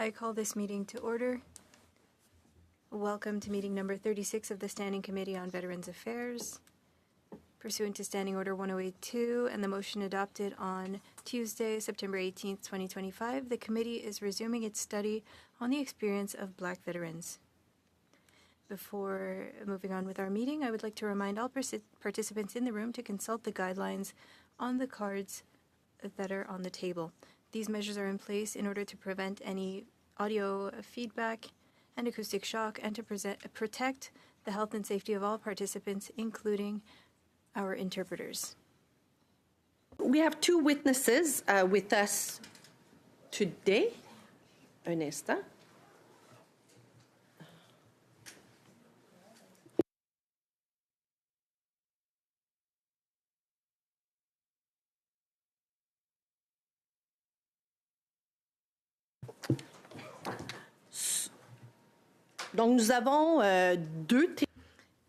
I call this meeting to order. Welcome to meeting number 36 of the Standing Committee on Veterans Affairs. Pursuant to Standing Order 1082 and the motion adopted on Tuesday, September 18th, 2025, the committee is resuming its study on the experience of Black veterans. Before moving on with our meeting, I would like to remind all participants in the room to consult the guidelines on the cards that are on the table. These measures are in place in order to prevent any audio feedback and acoustic shock and to protect the health and safety of all participants, including our interpreters. We have two witnesses with us today. Un instant. Donc, nous avons deux témoins.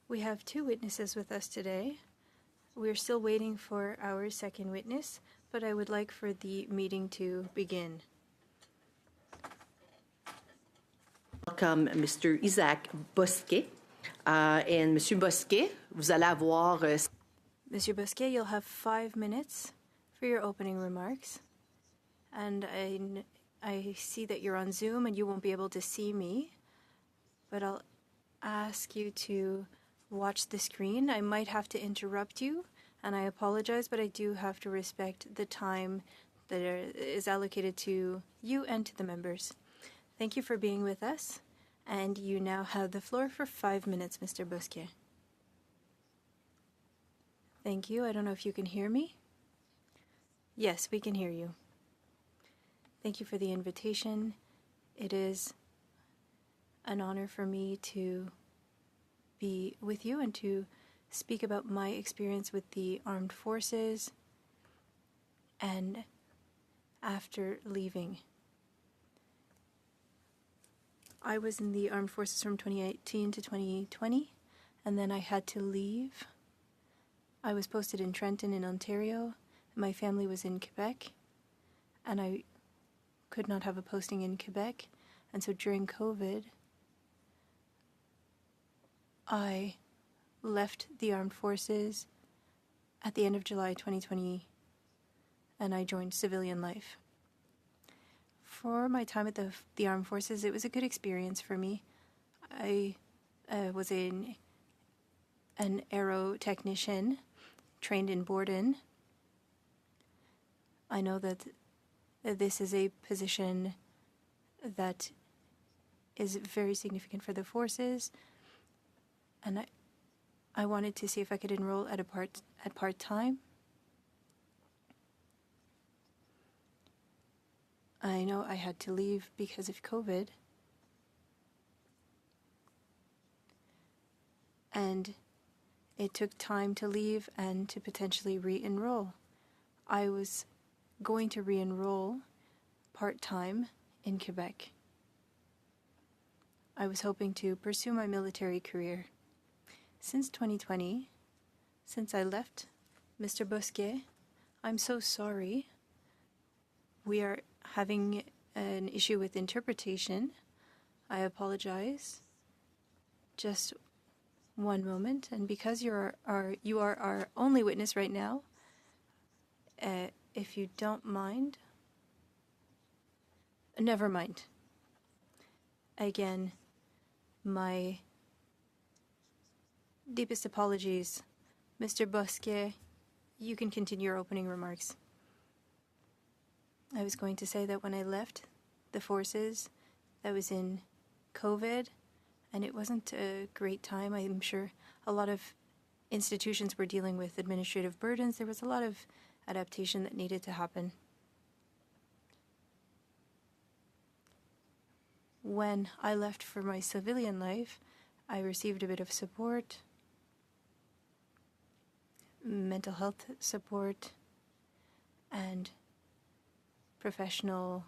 We have two witnesses with us today. We're still waiting for our second witness, but I would like for the meeting to begin. Welcome Mr. Isaac Bosquet. And Monsieur Bosquet, vous allez avoir... Monsieur Bosquet, you'll have 5 minutes for your opening remarks. And I see that you're on Zoom and you won't be able to see me, but I'll ask you to watch the screen. I might have to interrupt you, and I apologize, but I do have to respect the time that is allocated to you and to the members. Thank you for being with us, and you now have the floor for 5 minutes, Mr. Bosquet. Thank you. I don't know if you can hear me. Yes, we can hear you. Thank you for the invitation. It is an honor for me to be with you and to speak about my experience with the armed forces and after leaving. I was in the armed forces from 2018 to 2020, and then I had to leave. I was posted in Trenton in Ontario. My family was in Quebec, and I could not have a posting in Quebec. And so during COVID, I left the armed forces at the end of July 2020, and I joined civilian life. For my time at the armed forces, it was a good experience for me. I was an aero technician trained in Borden. I know that this is a position that is very significant for the forces, and I wanted to see if I could enroll at part-time. I know I had to leave because of COVID, and it took time to leave and to potentially re-enroll. I was going to re-enroll part-time in Quebec. I was hoping to pursue my military career. Since 2020, since I left, Mr. Bosquet, I'm so sorry. We are having an issue with interpretation. I apologize. Just one moment. And because you are our only witness right now, if you don't mind, never mind. Again, my deepest apologies. Mr. Bosquet, you can continue your opening remarks. I was going to say that when I left the forces, that was in COVID, and it wasn't a great time. I'm sure a lot of institutions were dealing with administrative burdens. There was a lot of adaptation that needed to happen. When I left for my civilian life, I received a bit of support, mental health support, and professional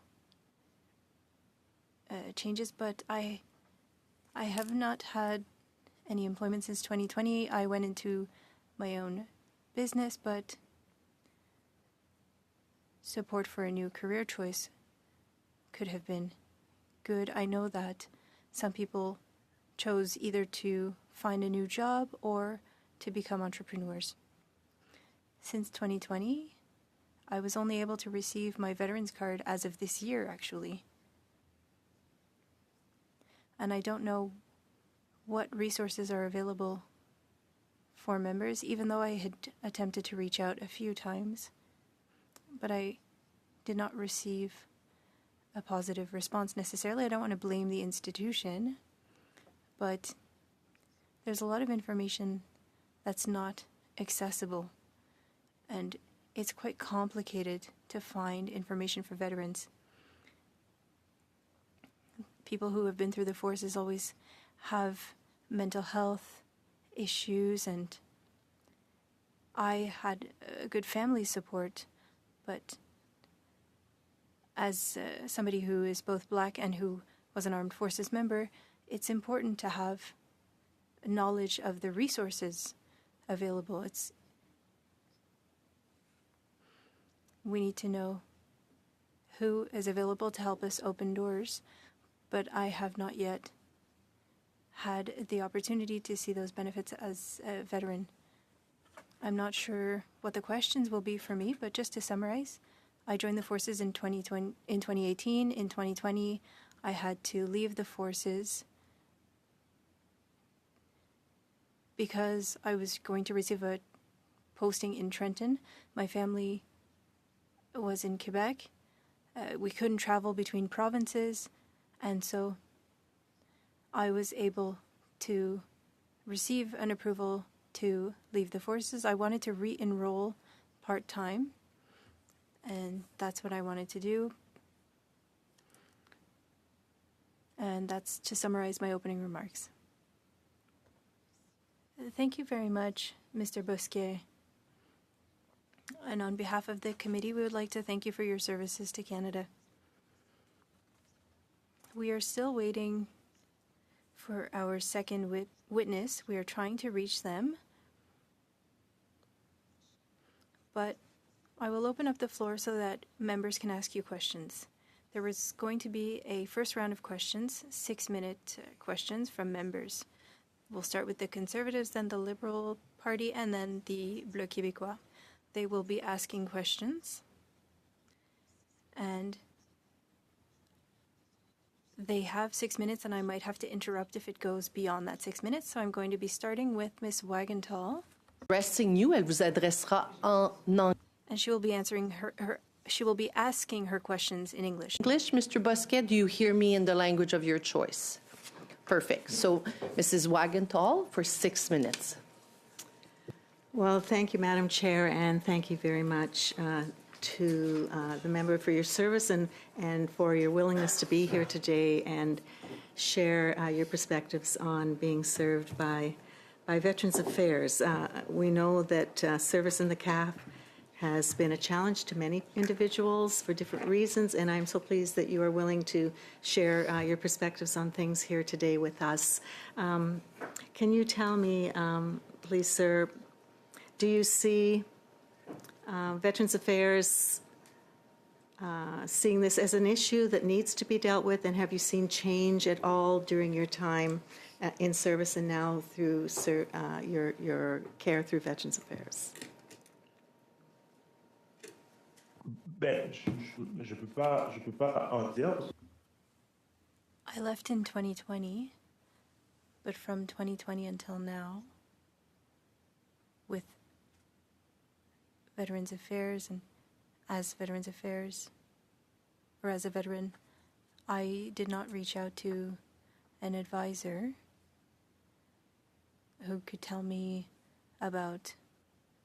changes, but I have not had any employment since 2020. I went into my own business, but support for a new career choice could have been good. I know that some people chose either to find a new job or to become entrepreneurs. Since 2020, I was only able to receive my veterans card as of this year, actually. And I don't know what resources are available for members, even though I had attempted to reach out a few times. But I did not receive a positive response necessarily. I don't want to blame the institution, but there's a lot of information that's not accessible, and it's quite complicated to find information for veterans. People who have been through the forces always have mental health issues, and I had a good family support, but as somebody who is both Black and who was an armed forces member, it's important to have knowledge of the resources available. We need to know who is available to help us open doors, but I have not yet had the opportunity to see those benefits as a veteran. I'm not sure what the questions will be for me, but just to summarize, I joined the forces in 2018. In 2020, I had to leave the forces because I was going to receive a posting in Trenton. My family was in Quebec. We couldn't travel between provinces, and so I was able to receive an approval to leave the forces. I wanted to re-enroll part-time, and that's what I wanted to do. And that's to summarize my opening remarks. Thank you very much, Mr. Bousquet. And on behalf of the committee, we would like to thank you for your services to Canada. We are still waiting for our second witness. We are trying to reach them. But I will open up the floor so that members can ask you questions. There is going to be a first round of questions, 6-minute questions from members. We'll start with the Conservatives, then the Liberal Party, and then the Bleu Québécois. They will be asking questions, and they have 6 minutes, and I might have to interrupt if it goes beyond that 6 minutes. So I'm going to be starting with Ms. Wagenthal. Addressing you, elle vous adressera en anglais. And she will be answering she will be asking her questions in English. English, Mr. Bousquet, do you hear me in the language of your choice? Perfect. So, Mrs. Wagenthal for 6 minutes. Well, thank you, Madam Chair, and thank you very much to the member for your service and for your willingness to be here today and share your perspectives on being served by Veterans Affairs. We know that service in the CAF has been a challenge to many individuals for different reasons, and I'm so pleased that you are willing to share your perspectives on things here today with us. Can you tell me, please, sir, do you see Veterans Affairs seeing this as an issue that needs to be dealt with, and have you seen change at all during your time in service and now through your care through Veterans Affairs? Ben, je peux pas en dire. I left in 2020, but from 2020 until now, with Veterans Affairs and as Veterans Affairs, or as a veteran, I did not reach out to an advisor who could tell me about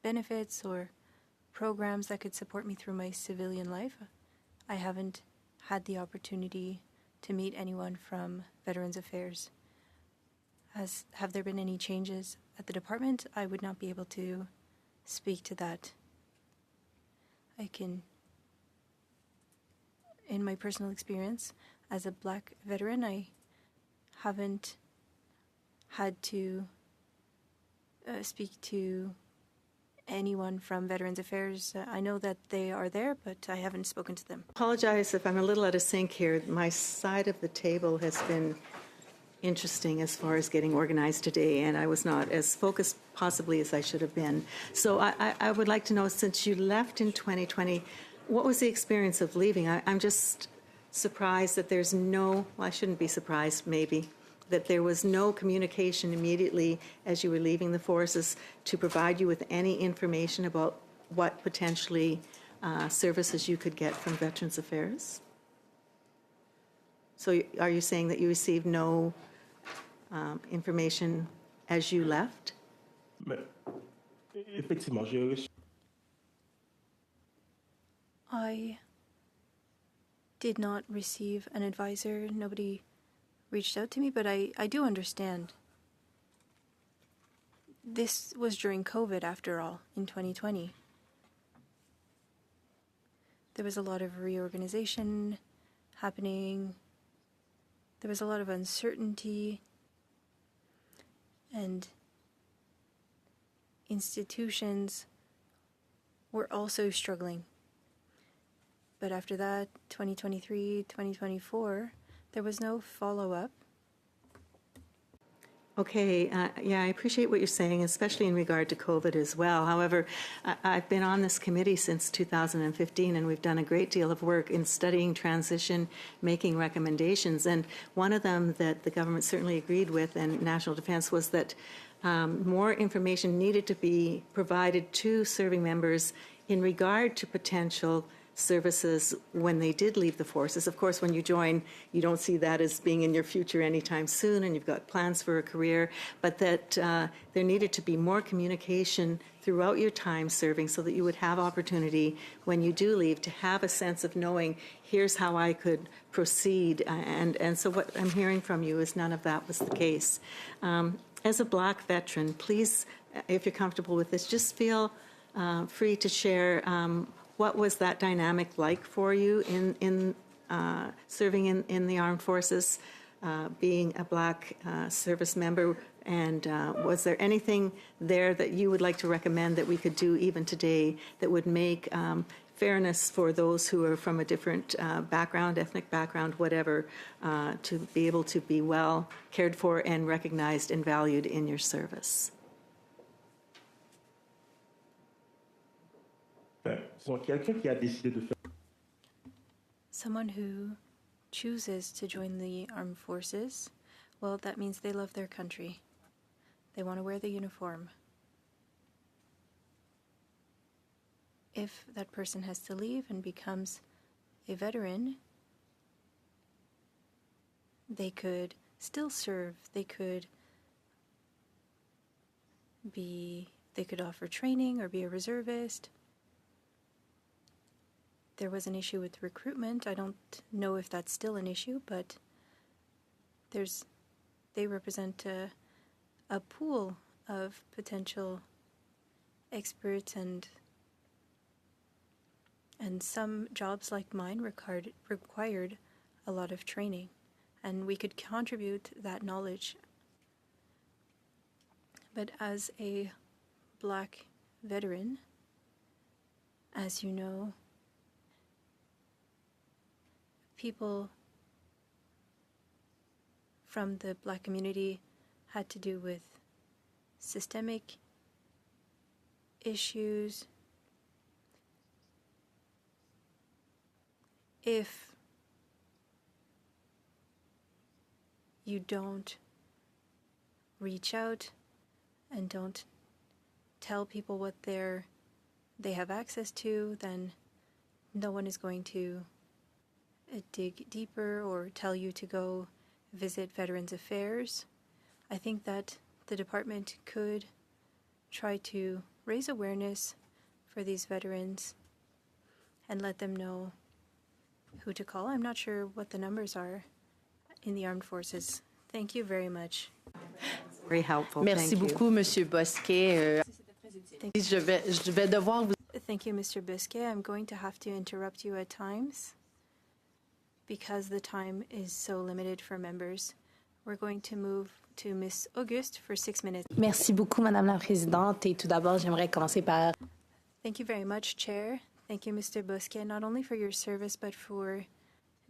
benefits or programs that could support me through my civilian life. I haven't had the opportunity to meet anyone from Veterans Affairs. Have there been any changes at the department? I would not be able to speak to that. I can, in my personal experience as a Black veteran, I haven't had to speak to anyone from Veterans Affairs. I know that they are there, but I haven't spoken to them. Apologize if I'm a little out of sync here. My side of the table has been interesting as far as getting organized today, and I was not as focused possibly as I should have been. So I would like to know, since you left in 2020, what was the experience of leaving? I'm just surprised that there's no, well, I shouldn't be surprised maybe, that there was no communication immediately as you were leaving the forces to provide you with any information about what potentially services you could get from Veterans Affairs? So are you saying that you received no information as you left? Mais, effectivement, j'ai reçu I did not receive an advisor. Nobody reached out to me, but I do understand. This was during COVID, after all, in 2020. There was a lot of reorganization happening. There was a lot of uncertainty, and institutions were also struggling. But after that, 2023, 2024, there was no follow-up. Okay, yeah, I appreciate what you're saying, especially in regard to COVID as well. However, I've been on this committee since 2015, and we've done a great deal of work in studying transition, making recommendations. And one of them that the government certainly agreed with, and National Defence, was that more information needed to be provided to serving members in regard to potential services when they did leave the forces. Of course, when you join, you don't see that as being in your future anytime soon, and you've got plans for a career, but that there needed to be more communication throughout your time serving so that you would have opportunity when you do leave to have a sense of knowing, here's how I could proceed. And so what I'm hearing from you is none of that was the case. As a Black veteran, please, if you're comfortable with this, just feel free to share what was that dynamic like for you in serving in the armed forces, being a Black service member, and was there anything there that you would like to recommend that we could do even today that would make fairness for those who are from a different background, ethnic background, whatever, to be able to be well cared for and recognized and valued in your service? sont quelqu'un qui a décidé de faire Someone who chooses to join the armed forces, well, that means they love their country. They want to wear the uniform. If that person has to leave and becomes a veteran, they could still serve. They could offer training or be a reservist. There was an issue with recruitment. I don't know if that's still an issue, but they represent a pool of potential experts, and some jobs like mine required a lot of training, and we could contribute that knowledge. But as a Black veteran, as you know, people from the Black community had to do with systemic issues. If you don't reach out and don't tell people what they have access to, then no one is going to dig deeper or tell you to go visit Veterans Affairs. I think that the department could try to raise awareness for these veterans and let them know who to call. I'm not sure what the numbers are in the armed forces. Thank you very much. Very helpful. Merci Thank you. beaucoup, Monsieur Bosquet. Je vais devoir vous... Thank you, Mr. Bisquet. I'm going to have to interrupt you at times because the time is so limited for members. We're going to move to Miss Auguste for 6 minutes. Merci beaucoup, Madame la Présidente. Et tout d'abord, j'aimerais commencer par Thank you very much, Chair. Thank you, Mr. Bosquet, not only for your service, but for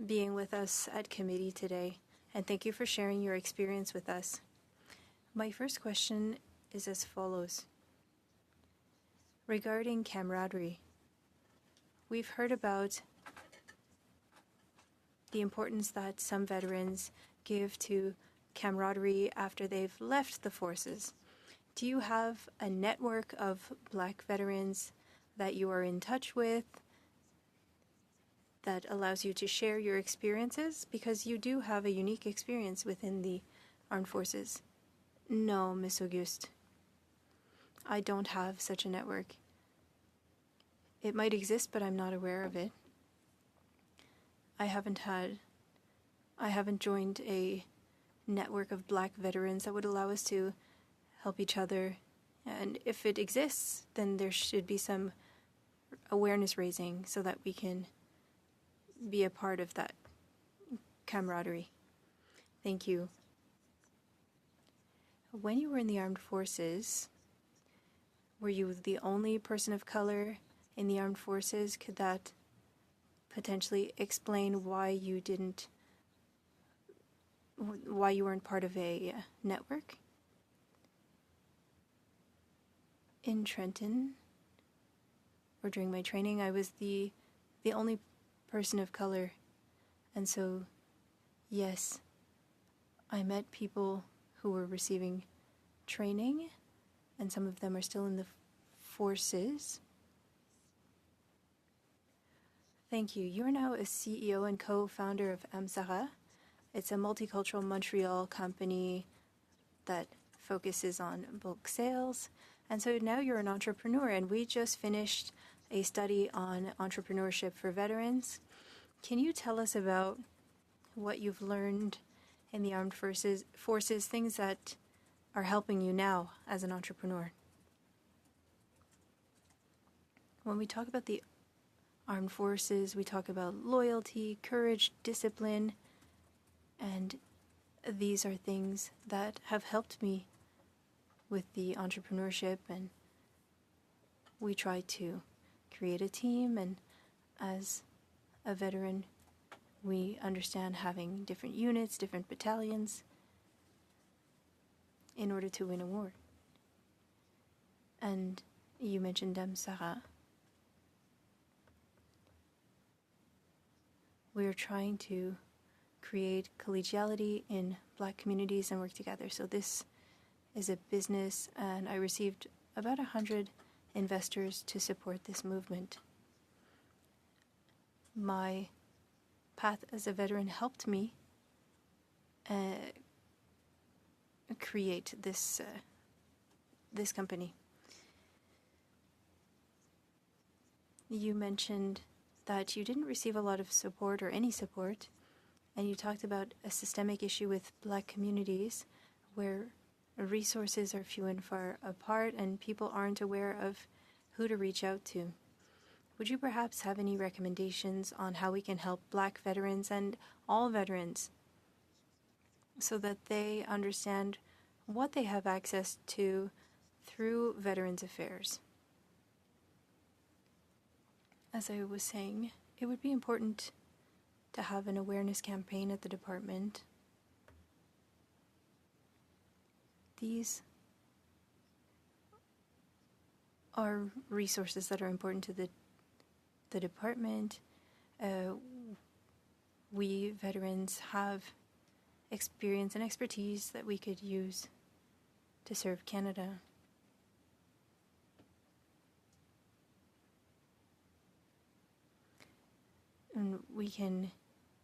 being with us at committee today. And thank you for sharing your experience with us. My first question is as follows. Regarding camaraderie, we've heard about the importance that some veterans give to camaraderie after they've left the forces. Do you have a network of Black veterans that you are in touch with that allows you to share your experiences? Because you do have a unique experience within the armed forces. No, Miss Auguste. I don't have such a network. It might exist, but I'm not aware of it. I haven't joined a network of Black veterans that would allow us to help each other. And if it exists, then there should be some awareness raising so that we can be a part of that camaraderie. Thank you. When you were in the armed forces, were you the only person of color in the armed forces? Could that potentially explain why you weren't part of a network? In Trenton, or during my training, I was the only person of color. And so, yes, I met people who were receiving training, and some of them are still in the forces. Thank you. You are now a CEO and co-founder of ACVA. It's a multicultural Montreal company that focuses on bulk sales. And so now you're an entrepreneur, and we just finished a study on entrepreneurship for veterans. Can you tell us about what you've learned in the armed forces, things that are helping you now as an entrepreneur? When we talk about the armed forces, we talk about loyalty, courage, discipline, and these are things that have helped me with the entrepreneurship, and we try to create a team, and as a veteran, we understand having different units, different battalions in order to win a war. And you mentioned Sarah. We're trying to create collegiality in Black communities and work together. So this is a business, and I received about 100 investors to support this movement. My path as a veteran helped me create this company. You mentioned that you didn't receive a lot of support or any support, and you talked about a systemic issue with Black communities where resources are few and far apart and people aren't aware of who to reach out to. Would you perhaps have any recommendations on how we can help Black veterans and all veterans so that they understand what they have access to through Veterans Affairs? As I was saying, it would be important to have an awareness campaign at the department. These are resources that are important to the department. We veterans have experience and expertise that we could use to serve Canada. And we can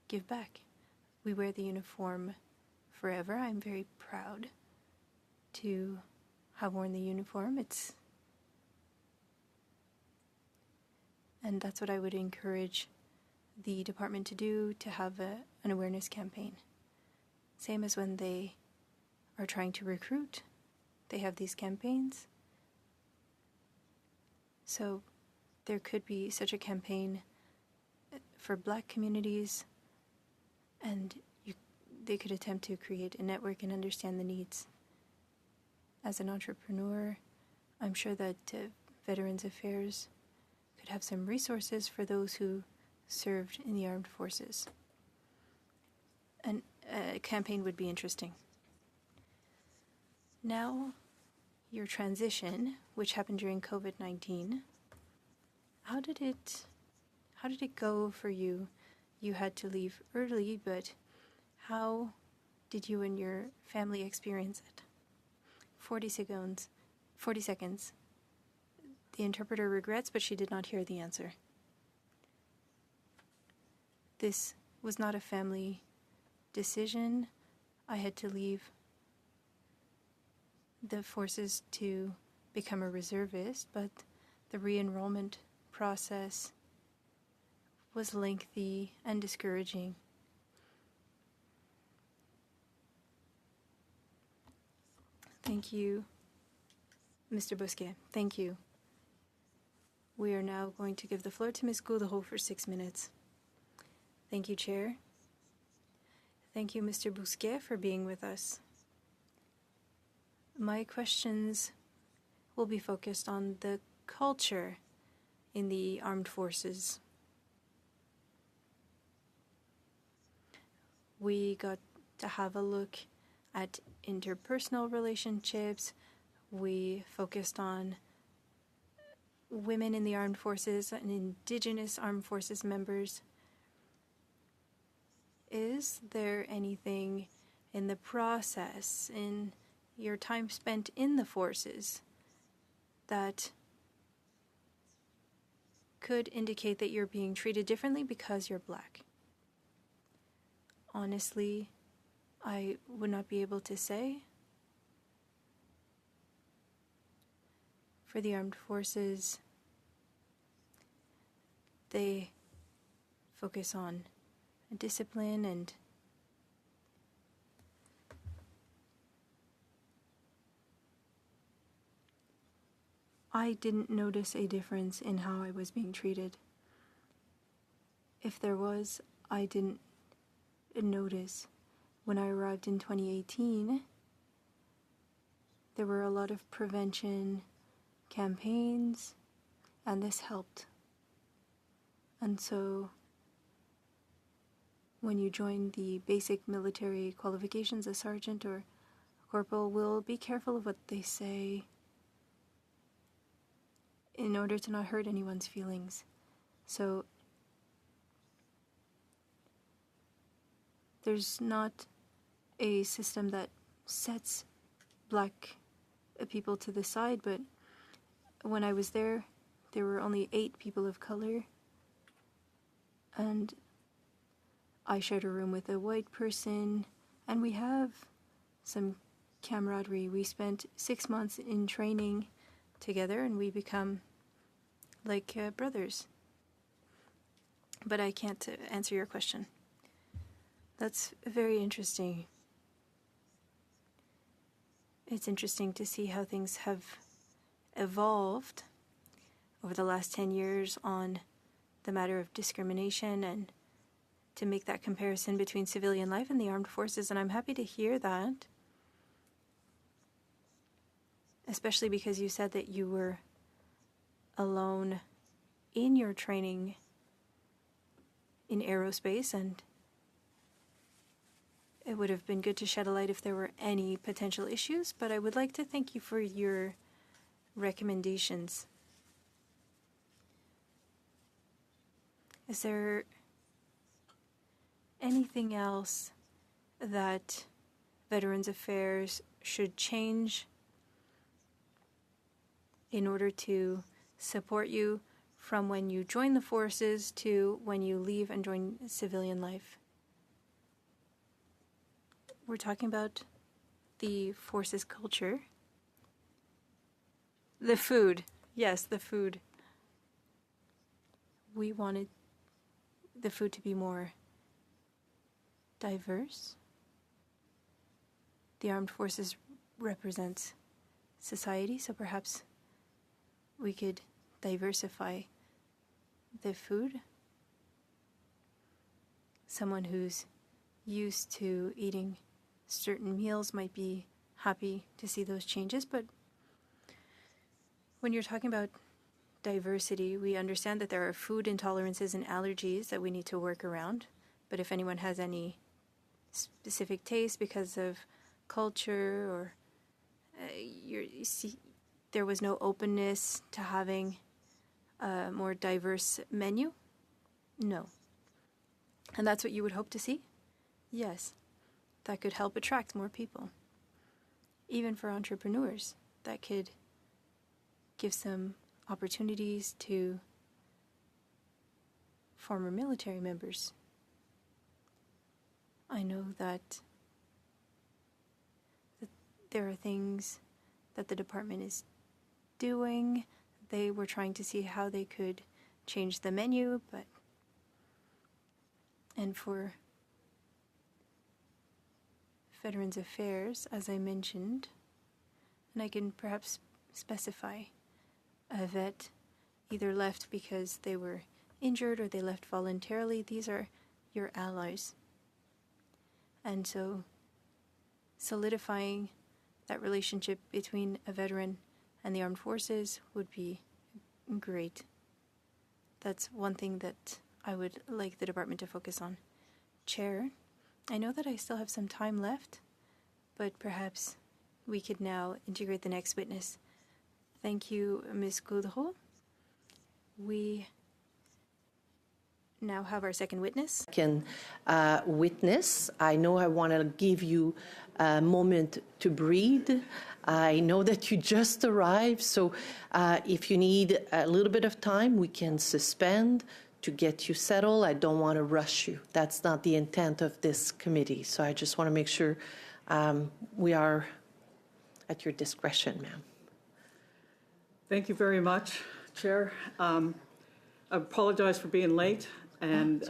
give back. We wear the uniform forever. I'm very proud to have worn the uniform. And that's what I would encourage the department to do, to have an awareness campaign. Same as when they are trying to recruit, they have these campaigns. So there could be such a campaign for Black communities, and they could attempt to create a network and understand the needs. As an entrepreneur, I'm sure that Veterans Affairs could have some resources for those who served in the armed forces. And a campaign would be interesting. Now, your transition, which happened during COVID-19, how did it go for you? You had to leave early, but how did you and your family experience it? 40 seconds. 40 seconds. The interpreter regrets, but she did not hear the answer. This was not a family decision. I had to leave the forces to become a reservist, but the re-enrollment process was lengthy and discouraging. Thank you, Mr. Bousquet. Thank you. We are now going to give the floor to Ms. Goudreau for 6 minutes. Thank you, Chair. Thank you, Mr. Bousquet, for being with us. My questions will be focused on the culture in the armed forces. We got to have a look at interpersonal relationships. We focused on women in the armed forces and Indigenous armed forces members. Is there anything in the process, in your time spent in the forces, that could indicate that you're being treated differently because you're Black? Honestly, I would not be able to say. For the armed forces, they focus on discipline, and I didn't notice a difference in how I was being treated. If there was, I didn't notice. When I arrived in 2018, there were a lot of prevention campaigns, and this helped. And so, when you join the basic military qualifications, a sergeant or a corporal will be careful of what they say in order to not hurt anyone's feelings. So there's not a system that sets Black people to the side, but when I was there, there were only 8 people of color, and I shared a room with a white person, and we have some camaraderie. We spent 6 months in training together, and we become like brothers. But I can't answer your question. That's very interesting. It's interesting to see how things have evolved over the last 10 years on the matter of discrimination, and to make that comparison between civilian life and the armed forces, and I'm happy to hear that, especially because you said that you were alone in your training in aerospace, and it would have been good to shed a light if there were any potential issues, but I would like to thank you for your recommendations. Is there anything else that Veterans Affairs should change in order to support you from when you join the forces to when you leave and join civilian life? We're talking about the forces culture. The food. Yes, the food. We wanted the food to be more diverse. The armed forces represents society, so perhaps we could diversify the food. Someone who's used to eating certain meals might be happy to see those changes, but when you're talking about diversity, we understand that there are food intolerances and allergies that we need to work around. But if anyone has any specific taste because of culture or you see, there was no openness to having a more diverse menu? No. And that's what you would hope to see? Yes. That could help attract more people. Even for entrepreneurs, that could give some opportunities to former military members. I know that there are things that the department is doing. They were trying to see how they could change the menu, and for Veterans Affairs, as I mentioned, and I can perhaps specify, a vet either left because they were injured or they left voluntarily. These are your allies. And so solidifying that relationship between a veteran and the armed forces would be great. That's one thing that I would like the department to focus on. Chair, I know that I still have some time left, but perhaps we could now integrate the next witness. Thank you, Ms. Goudreau. We now have our second witness. Witness, I know I want to give you a moment to breathe. I know that you just arrived, so if you need a little bit of time, we can suspend to get you settled. I don't want to rush you. That's not the intent of this committee, so I just want to make sure we are at your discretion, ma'am. Thank you very much, Chair. I apologize for being late, and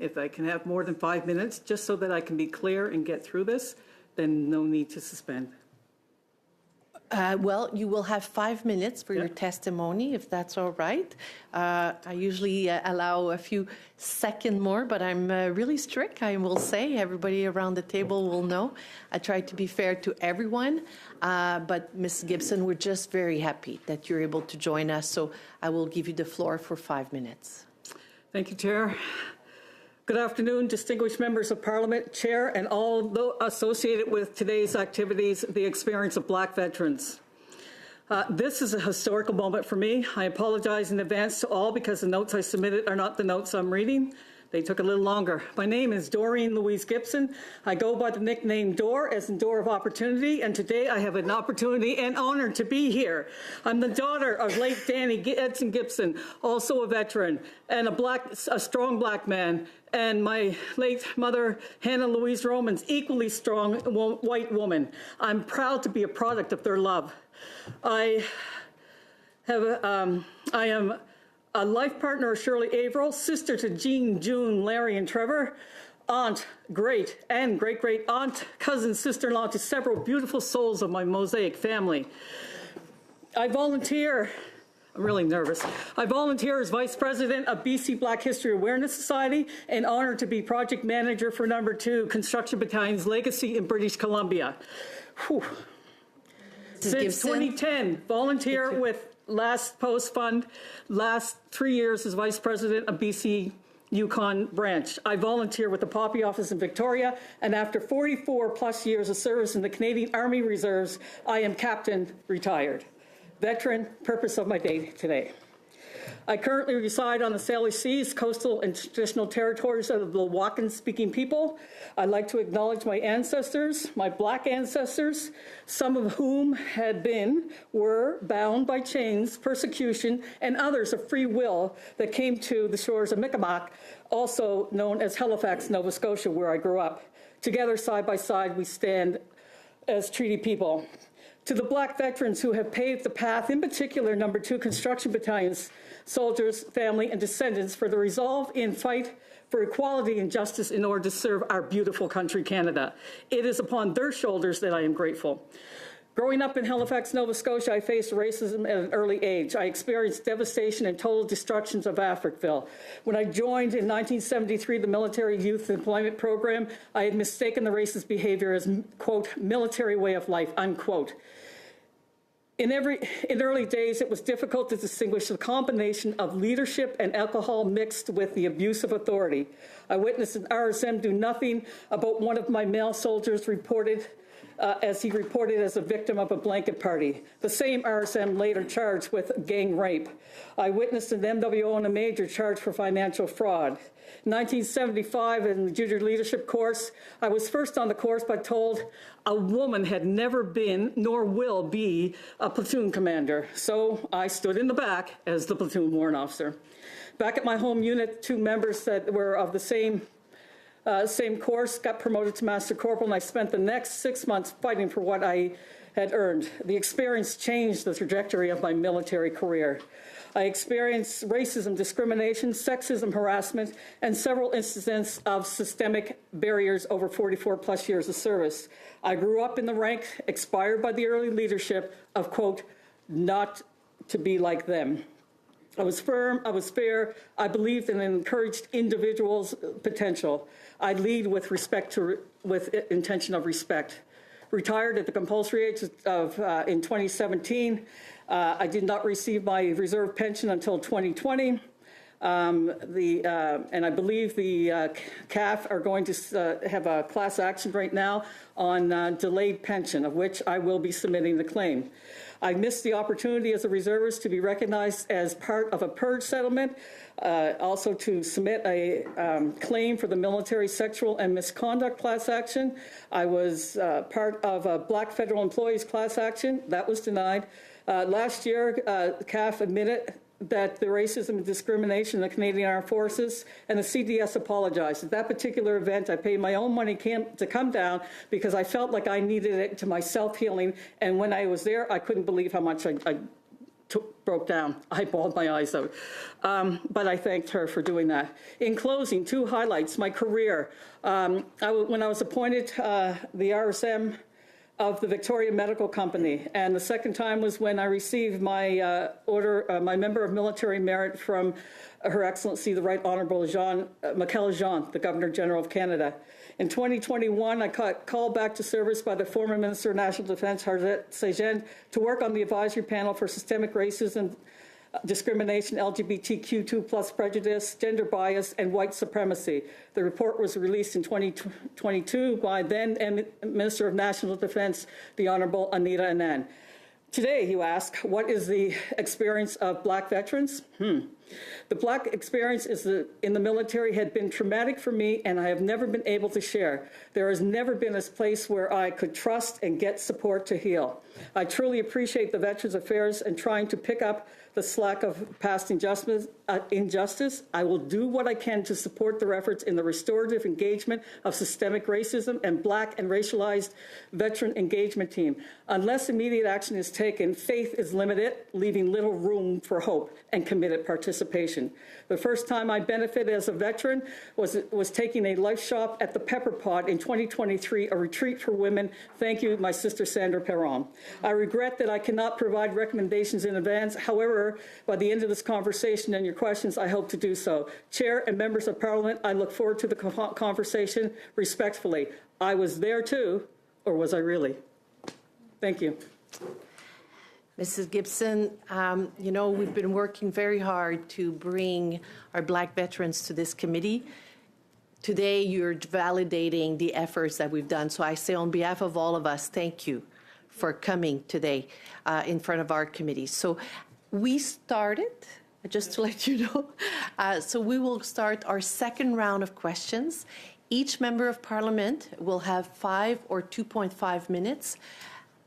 if I can have more than 5 minutes, just so that I can be clear and get through this, then no need to suspend. Well, you will have 5 minutes for your testimony, if that's all right. I usually allow a few seconds more, but I'm really strict, I will say. Everybody around the table will know. I try to be fair to everyone. But Ms. Gibson, we're just very happy that you're able to join us, so I will give you the floor for 5 minutes. Thank you, Chair. Good afternoon, distinguished members of Parliament, Chair, and all associated with today's activities, the experience of Black veterans. This is a historical moment for me. I apologize in advance to all because the notes I submitted are not the notes I'm reading. They took a little longer. My name is Doreen Louise Gibson. I go by the nickname Dor, as in Door of Opportunity, and today I have an opportunity and honor to be here. I'm the daughter of late Danny Edson Gibson, also a veteran, and a strong Black man, and my late mother, Hannah Louise Romans, equally strong white woman. I'm proud to be a product of their love. I am a life partner of Shirley Averill, sister to Jean, June, Larry, and Trevor, aunt, great, and great-great aunt, cousin, sister-in-law to several beautiful souls of my Mosaic family. I volunteer, I'm really nervous. I volunteer as Vice President of BC Black History Awareness Society and honored to be Project Manager for No. 2 Construction Battalion's Legacy in British Columbia. Whew. Since 2010, volunteer with Last Post Fund, last 3 years as Vice President of BC Yukon Branch. I volunteer with the Poppy Office in Victoria, and after 44 plus years of service in the Canadian Army Reserves, I am Captain Retired. Veteran, purpose of my day today. I currently reside on the Salish Seas, coastal and traditional territories of the Lewakan-speaking people. I'd like to acknowledge my ancestors, my Black ancestors, some of whom were bound by chains, persecution, and others of free will that came to the shores of Mi'kmaq, also known as Halifax, Nova Scotia, where I grew up. Together, side by side, we stand as treaty people. To the Black veterans who have paved the path, in particular, No. 2 Construction Battalion's soldiers, family, and descendants for the resolve in fight for equality and justice in order to serve our beautiful country, Canada. It is upon their shoulders that I am grateful. Growing up in Halifax, Nova Scotia, I faced racism at an early age. I experienced devastation and total destructions of Africville. When I joined in 1973 the Military Youth Employment Program, I had mistaken the racist behavior as, quote, military way of life, unquote. In early days, it was difficult to distinguish the combination of leadership and alcohol mixed with the abuse of authority. I witnessed an RSM do nothing about one of my male soldiers reported as a victim of a blanket party. The same RSM later charged with gang rape. I witnessed an MWO and a major charged for financial fraud. In 1975, in the junior leadership course, I was first on the course but told a woman had never been nor will be a platoon commander. So I stood in the back as the platoon warrant officer. Back at my home unit, 2 members that were of the same course got promoted to Master Corporal, and I spent the next 6 months fighting for what I had earned. The experience changed the trajectory of my military career. I experienced racism, discrimination, sexism, harassment, and several incidents of systemic barriers over 44 plus years of service. I grew up in the rank expired by the early leadership of, quote, not to be like them. I was firm, I was fair, I believed and encouraged individuals' potential. I lead with intention of respect. Retired at the compulsory age of in 2017. I did not receive my reserve pension until 2020. And I believe the CAF are going to have a class action right now on delayed pension, of which I will be submitting the claim. I missed the opportunity as a reservist to be recognized as part of a purge settlement, also to submit a claim for the military sexual and misconduct class action. I was part of a black federal employees class action. That was denied. Last year, CAF admitted that the racism and discrimination in the Canadian Armed Forces, and the CDS apologized. At that particular event, I paid my own money to come down because I felt like I needed it to my self-healing, and when I was there, I couldn't believe how much I broke down. I bawled my eyes out. But I thanked her for doing that. In closing, 2 highlights, my career. When I was appointed the RSM of the Victoria Medical Company, and the second time was when I received my my Member of Military Merit from Her Excellency the Right Honourable Michaela Jean, the Governor General of Canada. In 2021, I got called back to service by the former Minister of National Defence, Harjit Sajjan, to work on the advisory panel for systemic racism, discrimination, LGBTQ2 plus prejudice, gender bias, and white supremacy. The report was released in 2022 by then Minister of National Defence, the Honourable Anita Anand. Today, you ask, what is the experience of black veterans? The black experience in the military had been traumatic for me, and I have never been able to share. There has never been a place where I could trust and get support to heal. I truly appreciate the Veterans Affairs and trying to pick up the slack of past injustice. I will do what I can to support their efforts in the restorative engagement of systemic racism and black and racialized veteran engagement team. Unless immediate action is taken, faith is limited, leaving little room for hope and committed participation. The first time I benefited as a veteran was taking a life shop at the Pepper Pod in 2023, a retreat for women. Thank you, my sister Sandra Perron. I regret that I cannot provide recommendations in advance. However, by the end of this conversation and your questions, I hope to do so. Chair and members of Parliament, I look forward to the conversation respectfully. I was there too, or was I really? Thank you. Mrs. Gibson, we've been working very hard to bring our black veterans to this committee. Today, you're validating the efforts that we've done. So I say on behalf of all of us, thank you for coming today in front of our committee. So we started, just to let you know, so we will start our second round of questions. Each member of Parliament will have 5 or 2.5 minutes.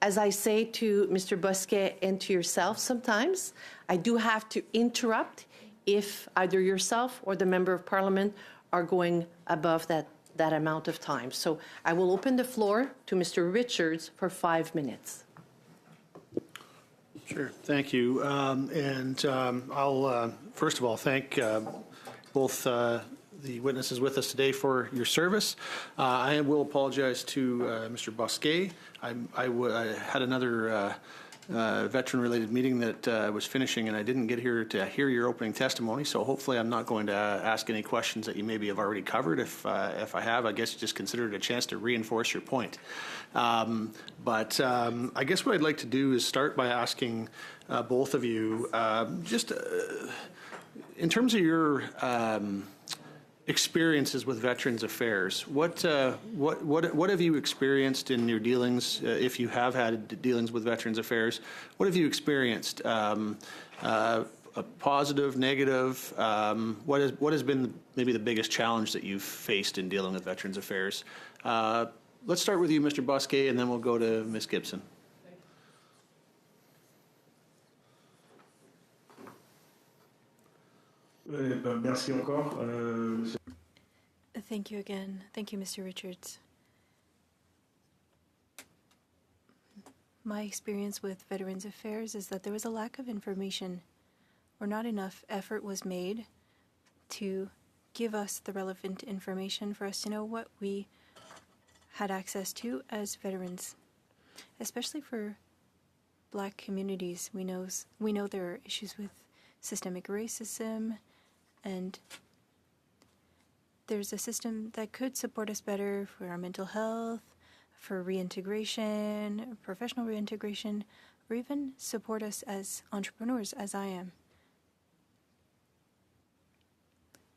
As I say to Mr. Bosquet and to yourself sometimes, I do have to interrupt if either yourself or the Member of Parliament are going above that amount of time. So I will open the floor to Mr. Richards for 5 minutes. Sure, thank you. I'll first of all thank both the witnesses with us today for your service. I will apologize to Mr. Bosquet. I had another veteran-related meeting that was finishing, and I didn't get here to hear your opening testimony, so hopefully I'm not going to ask any questions that you maybe have already covered. If I have, I guess just consider it a chance to reinforce your point. But I guess what I'd like to do is start by asking both of you, just in terms of your experiences with Veterans Affairs, what have you experienced in your dealings, if you have had dealings with Veterans Affairs? What have you experienced? A positive, negative? What has been maybe the biggest challenge that you've faced in dealing with Veterans Affairs? Let's start with you, Mr. Bosquet, and then we'll go to Ms. Gibson. Merci encore. Monsieur. Thank you again. Thank you, Mr. Richards. My experience with Veterans Affairs is that there was a lack of information, or not enough effort was made to give us the relevant information for us to know what we had access to as veterans, especially for Black communities. We know there are issues with systemic racism, and there's a system that could support us better for our mental health, for reintegration, professional reintegration, or even support us as entrepreneurs, as I am.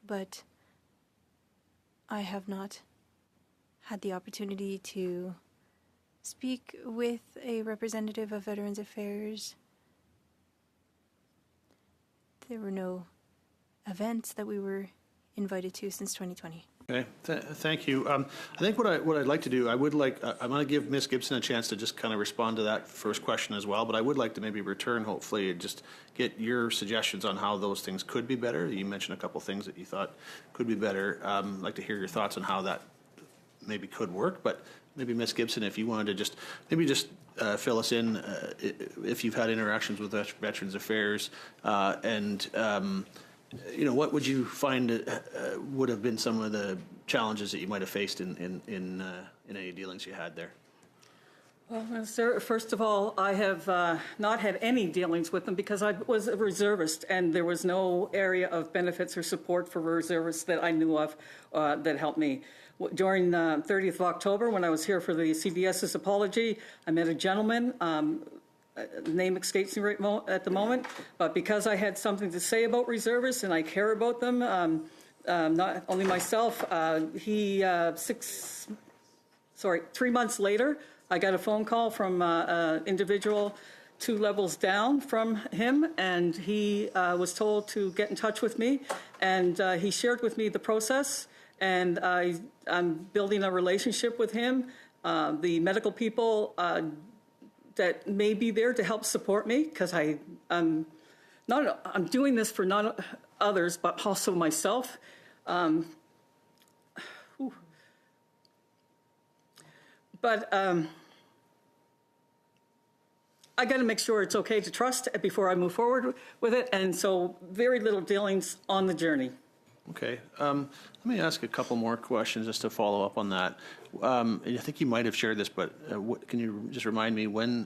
But I have not had the opportunity to speak with a representative of Veterans Affairs. There were no events that we were invited to since 2020. Okay, thank you. I think what I'd like to do, I'm going to give Ms. Gibson a chance to just kind of respond to that first question as well, but I would like to maybe return, hopefully, and just get your suggestions on how those things could be better. You mentioned a couple things that you thought could be better. I'd like to hear your thoughts on how that maybe could work, but maybe Ms. Gibson, if you wanted to just fill us in if you've had interactions with Veterans Affairs, and what would you find would have been some of the challenges that you might have faced in any dealings you had there? Well, sir, first of all, I have not had any dealings with them because I was a reservist, and there was no area of benefits or support for reservists that I knew of that helped me. During 30th of October, when I was here for the CVS's apology, I met a gentleman. Name escapes me right at the moment, but because I had something to say about reservists and I care about them, not only myself, 3 months later, I got a phone call from an individual 2 levels down from him, and he was told to get in touch with me, and he shared with me the process, and I'm building a relationship with him. The medical people that may be there to help support me, because I'm doing this for not others, but also myself. But I got to make sure it's okay to trust before I move forward with it, and so very little dealings on the journey. Okay. Let me ask a couple more questions just to follow up on that. I think you might have shared this, but can you just remind me when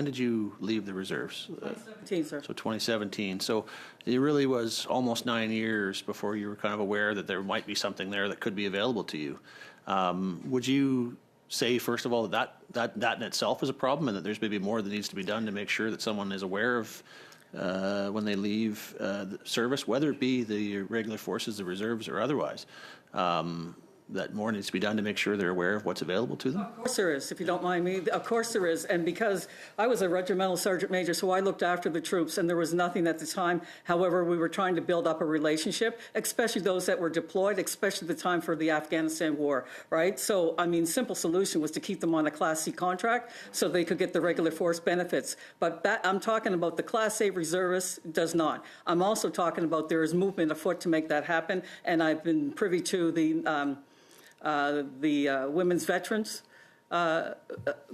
did you leave the reserves? 2017, sir. So 2017. So it really was almost 9 years before you were kind of aware that there might be something there that could be available to you. Would you say, first of all, that in itself is a problem, and that there's maybe more that needs to be done to make sure that someone is aware of when they leave the service, whether it be the regular forces, the reserves, or otherwise, that more needs to be done to make sure they're aware of what's available to them? Of course there is, if you don't mind me. Of course there is. And because I was a regimental sergeant major, so I looked after the troops, and there was nothing at the time. However, we were trying to build up a relationship, especially those that were deployed, especially the time for the Afghanistan war, right? So, I mean, simple solution was to keep them on a Class C contract so they could get the regular force benefits. But I'm talking about the Class A reservists does not. I'm also talking about there is movement afoot to make that happen, and I've been privy to the Women's Veterans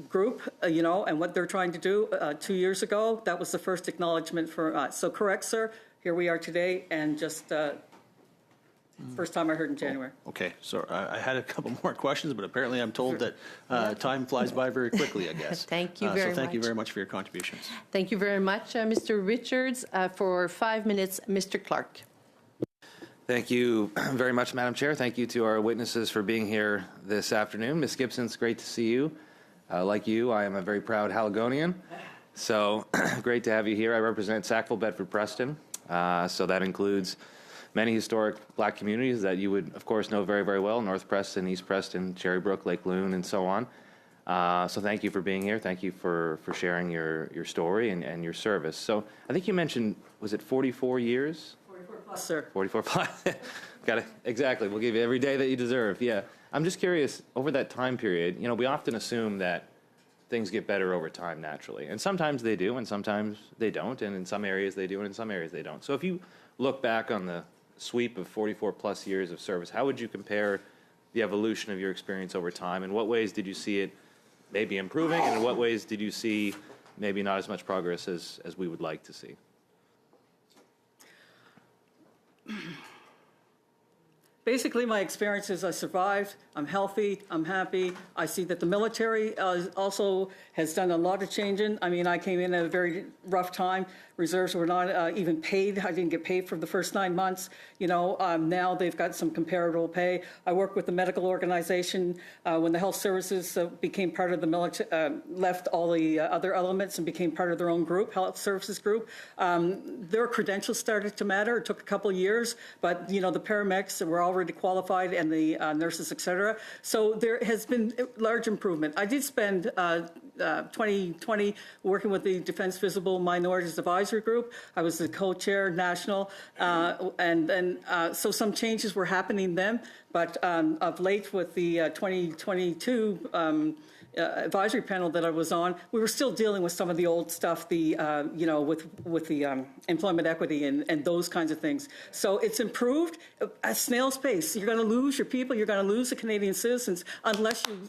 group, and what they're trying to do. 2 years ago, that was the first acknowledgement for us. So correct, sir, here we are today, and just... First time I heard in January. Okay, so I had a couple more questions, but apparently I'm told that time flies by very quickly, I guess. Thank you very So thank you much. very much for your contributions. Thank you very much, Mr. Richards. For 5 minutes, Mr. Clark. Thank you very much, Madam Chair. Thank you to our witnesses for being here this afternoon. Ms. Gibson, it's great to see you. Like you, I am a very proud Haligonian, so great to have you here. I represent Sackville, Bedford, Preston, so that includes many historic black communities that you would, of course, know very, very well: North Preston, East Preston, Cherrybrook, Lake Loon, and so on. So thank you for being here. Thank you for sharing your story and your service. So I think you mentioned, was it 44 years? 44 plus, sir. 44 plus. Got it. Exactly. We'll give you every day that you deserve. Yeah. I'm just curious, over that time period, you know, we often assume that things get better over time naturally. And sometimes they do, and sometimes they don't. And in some areas they do, and in some areas they don't. So if you look back on the sweep of 44 plus years of service, how would you compare the evolution of your experience over time? In what ways did you see it maybe improving, and in what ways did you see maybe not as much progress as we would like to see? Basically, my experience is I survived, I'm healthy, I'm happy. I see that the military also has done a lot of changing. I mean, I came in at a very rough time. Reserves were not even paid. I didn't get paid for the first 9 months. You know, now they've got some comparable pay. I work with the medical organization. When the health services became part of the military, left all the other elements and became part of their own group, health services group, their credentials started to matter. It took a couple of years, but, you know, the paramedics were already qualified, and the nurses, et cetera. So there has been large improvement. I did spend 2020 working with the Defense Visible Minorities Advisory Group. I was the co-chair national, and then so some changes were happening then, but of late with the 2022 advisory panel that I was on, we were still dealing with some of the old stuff, you know, with the employment equity and those kinds of things. So it's improved at snail's pace. You're going to lose your people. You're going to lose the Canadian citizens unless you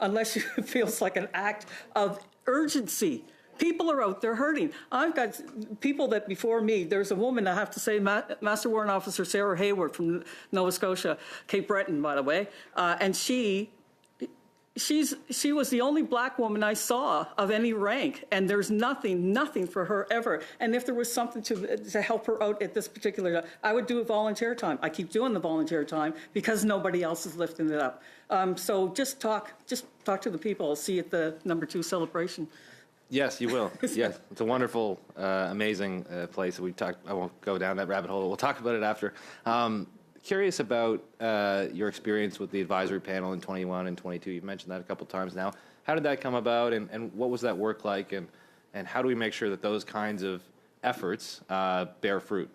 unless it feels like an act of urgency. People are out there hurting. I've got people that before me, there's a woman, I have to say, Master Warrant Officer Sarah Hayward from Nova Scotia, Cape Breton, by the way, and she was the only black woman I saw of any rank, and there's nothing for her ever. And if there was something to help her out at this particular time, I would do a volunteer time. I keep doing the volunteer time because nobody else is lifting it up. So just talk to the people. I'll see you at the #2 celebration. Yes, you will. Yes, it's a wonderful, amazing place. I won't go down that rabbit hole. We'll talk about it after. Curious about your experience with the advisory panel in 21 and 22. You've mentioned that a couple times now. How did that come about, and what was that work like, and how do we make sure that those kinds of efforts bear fruit?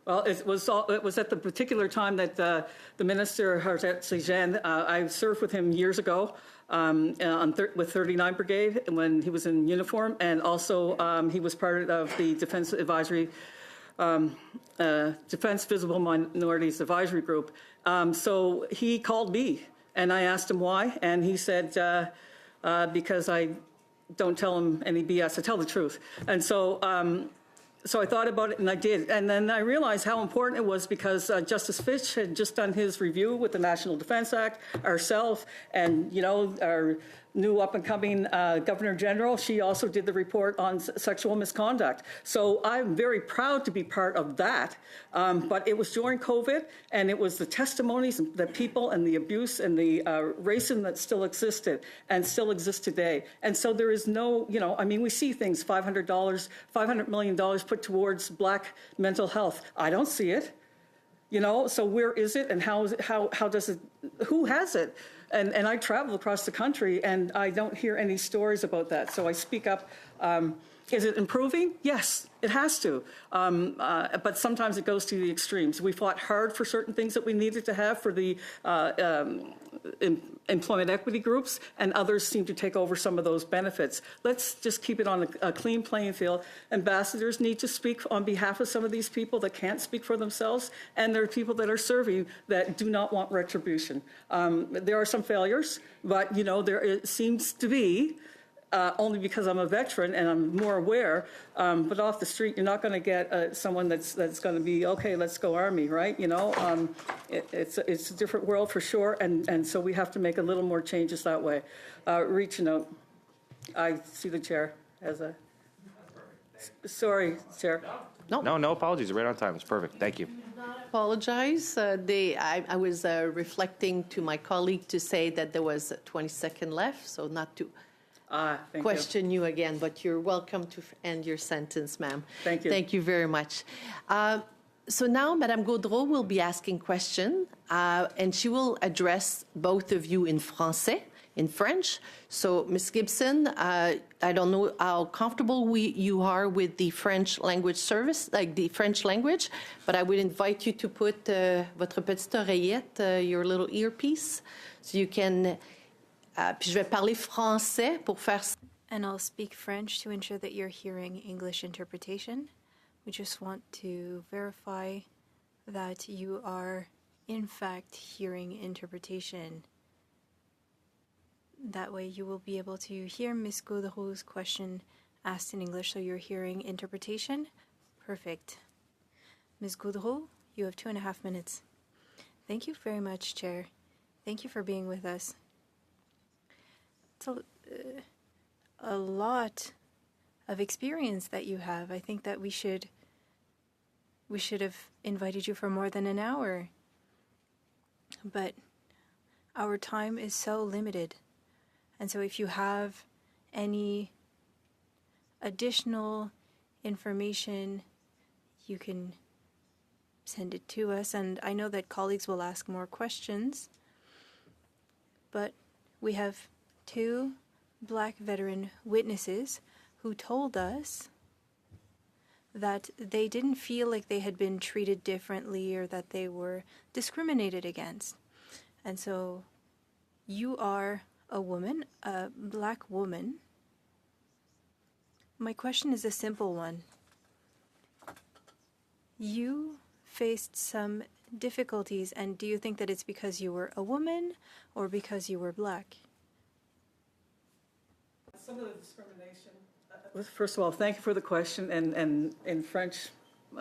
Well, it was at the particular time that the minister, Harjit Sajjan, I served with him years ago with 39 Brigade when he was in uniform, and also he was part of the Defense Advisory Defense Visible Minorities Advisory Group. So he called me, and I asked him why, and he said, because I don't tell him any BS, I tell the truth. And so I thought about it, and I did. And then I realized how important it was because Justice Fitch had just done his review with the National Defense Act, ourselves, and, you know, our new up-and-coming Governor General, she also did the report on sexual misconduct. So I'm very proud to be part of that. But it was during COVID, and it was the testimonies that people and the abuse and the racism that still existed and still exists today. And so there is no, you know, I mean, we see things, $500 million put towards black mental health. I don't see it. You know, so where is it, and how does it, who has it? And I travel across the country, and I don't hear any stories about that. So I speak up. Is it improving? Yes, it has to. But sometimes it goes to the extremes. We fought hard for certain things that we needed to have for the employment equity groups, and others seem to take over some of those benefits. Let's just keep it on a clean playing field. Ambassadors need to speak on behalf of some of these people that can't speak for themselves, and there are people that are serving that do not want retribution. There are some failures, but, you know, there seems to be only because I'm a veteran and I'm more aware. But off the street, you're not going to get someone that's going to be, okay, let's go Army, right? You know, it's a different world for sure, and so we have to make a little more changes that way. Reaching out, I see the chair as a. Sorry, Chair. No apologies. Right on time. It's perfect. Thank you. Apologize. I was reflecting to my colleague to say that there was 20 seconds left, so not to Thank question you again, but you're welcome to end your sentence, ma'am. Thank you. Thank you very much. So now Madame Gaudreau will be asking questions, and she will address both of you in français, in French. So, Ms. Gibson, I don't know how comfortable you are with the French language service, like the French language, but I would invite you to put votre petite oreillette, your little earpiece, so you can. Puis je vais parler français pour faire. And I'll speak French to ensure that you're hearing English interpretation. We just want to verify that you are, in fact, hearing interpretation. That way you will be able to hear Ms. Gaudreau's question asked in English, so you're hearing interpretation. Perfect. Ms. Gaudreau, you have 2.5 minutes. Thank you very much, Chair. Thank you for being with us. It's a lot of experience that you have. I think that we should have invited you for more than an hour. But our time is so limited. And so if you have any additional information, you can send it to us. And I know that colleagues will ask more questions, but we have 2 Black veteran witnesses who told us that they didn't feel like they had been treated differently or that they were discriminated against. And so you are a woman, a Black woman. My question is a simple one. You faced some difficulties, and do you think that it's because you were a woman or because you were Black? Some of the discrimination. First of all, thank you for the question, and in French,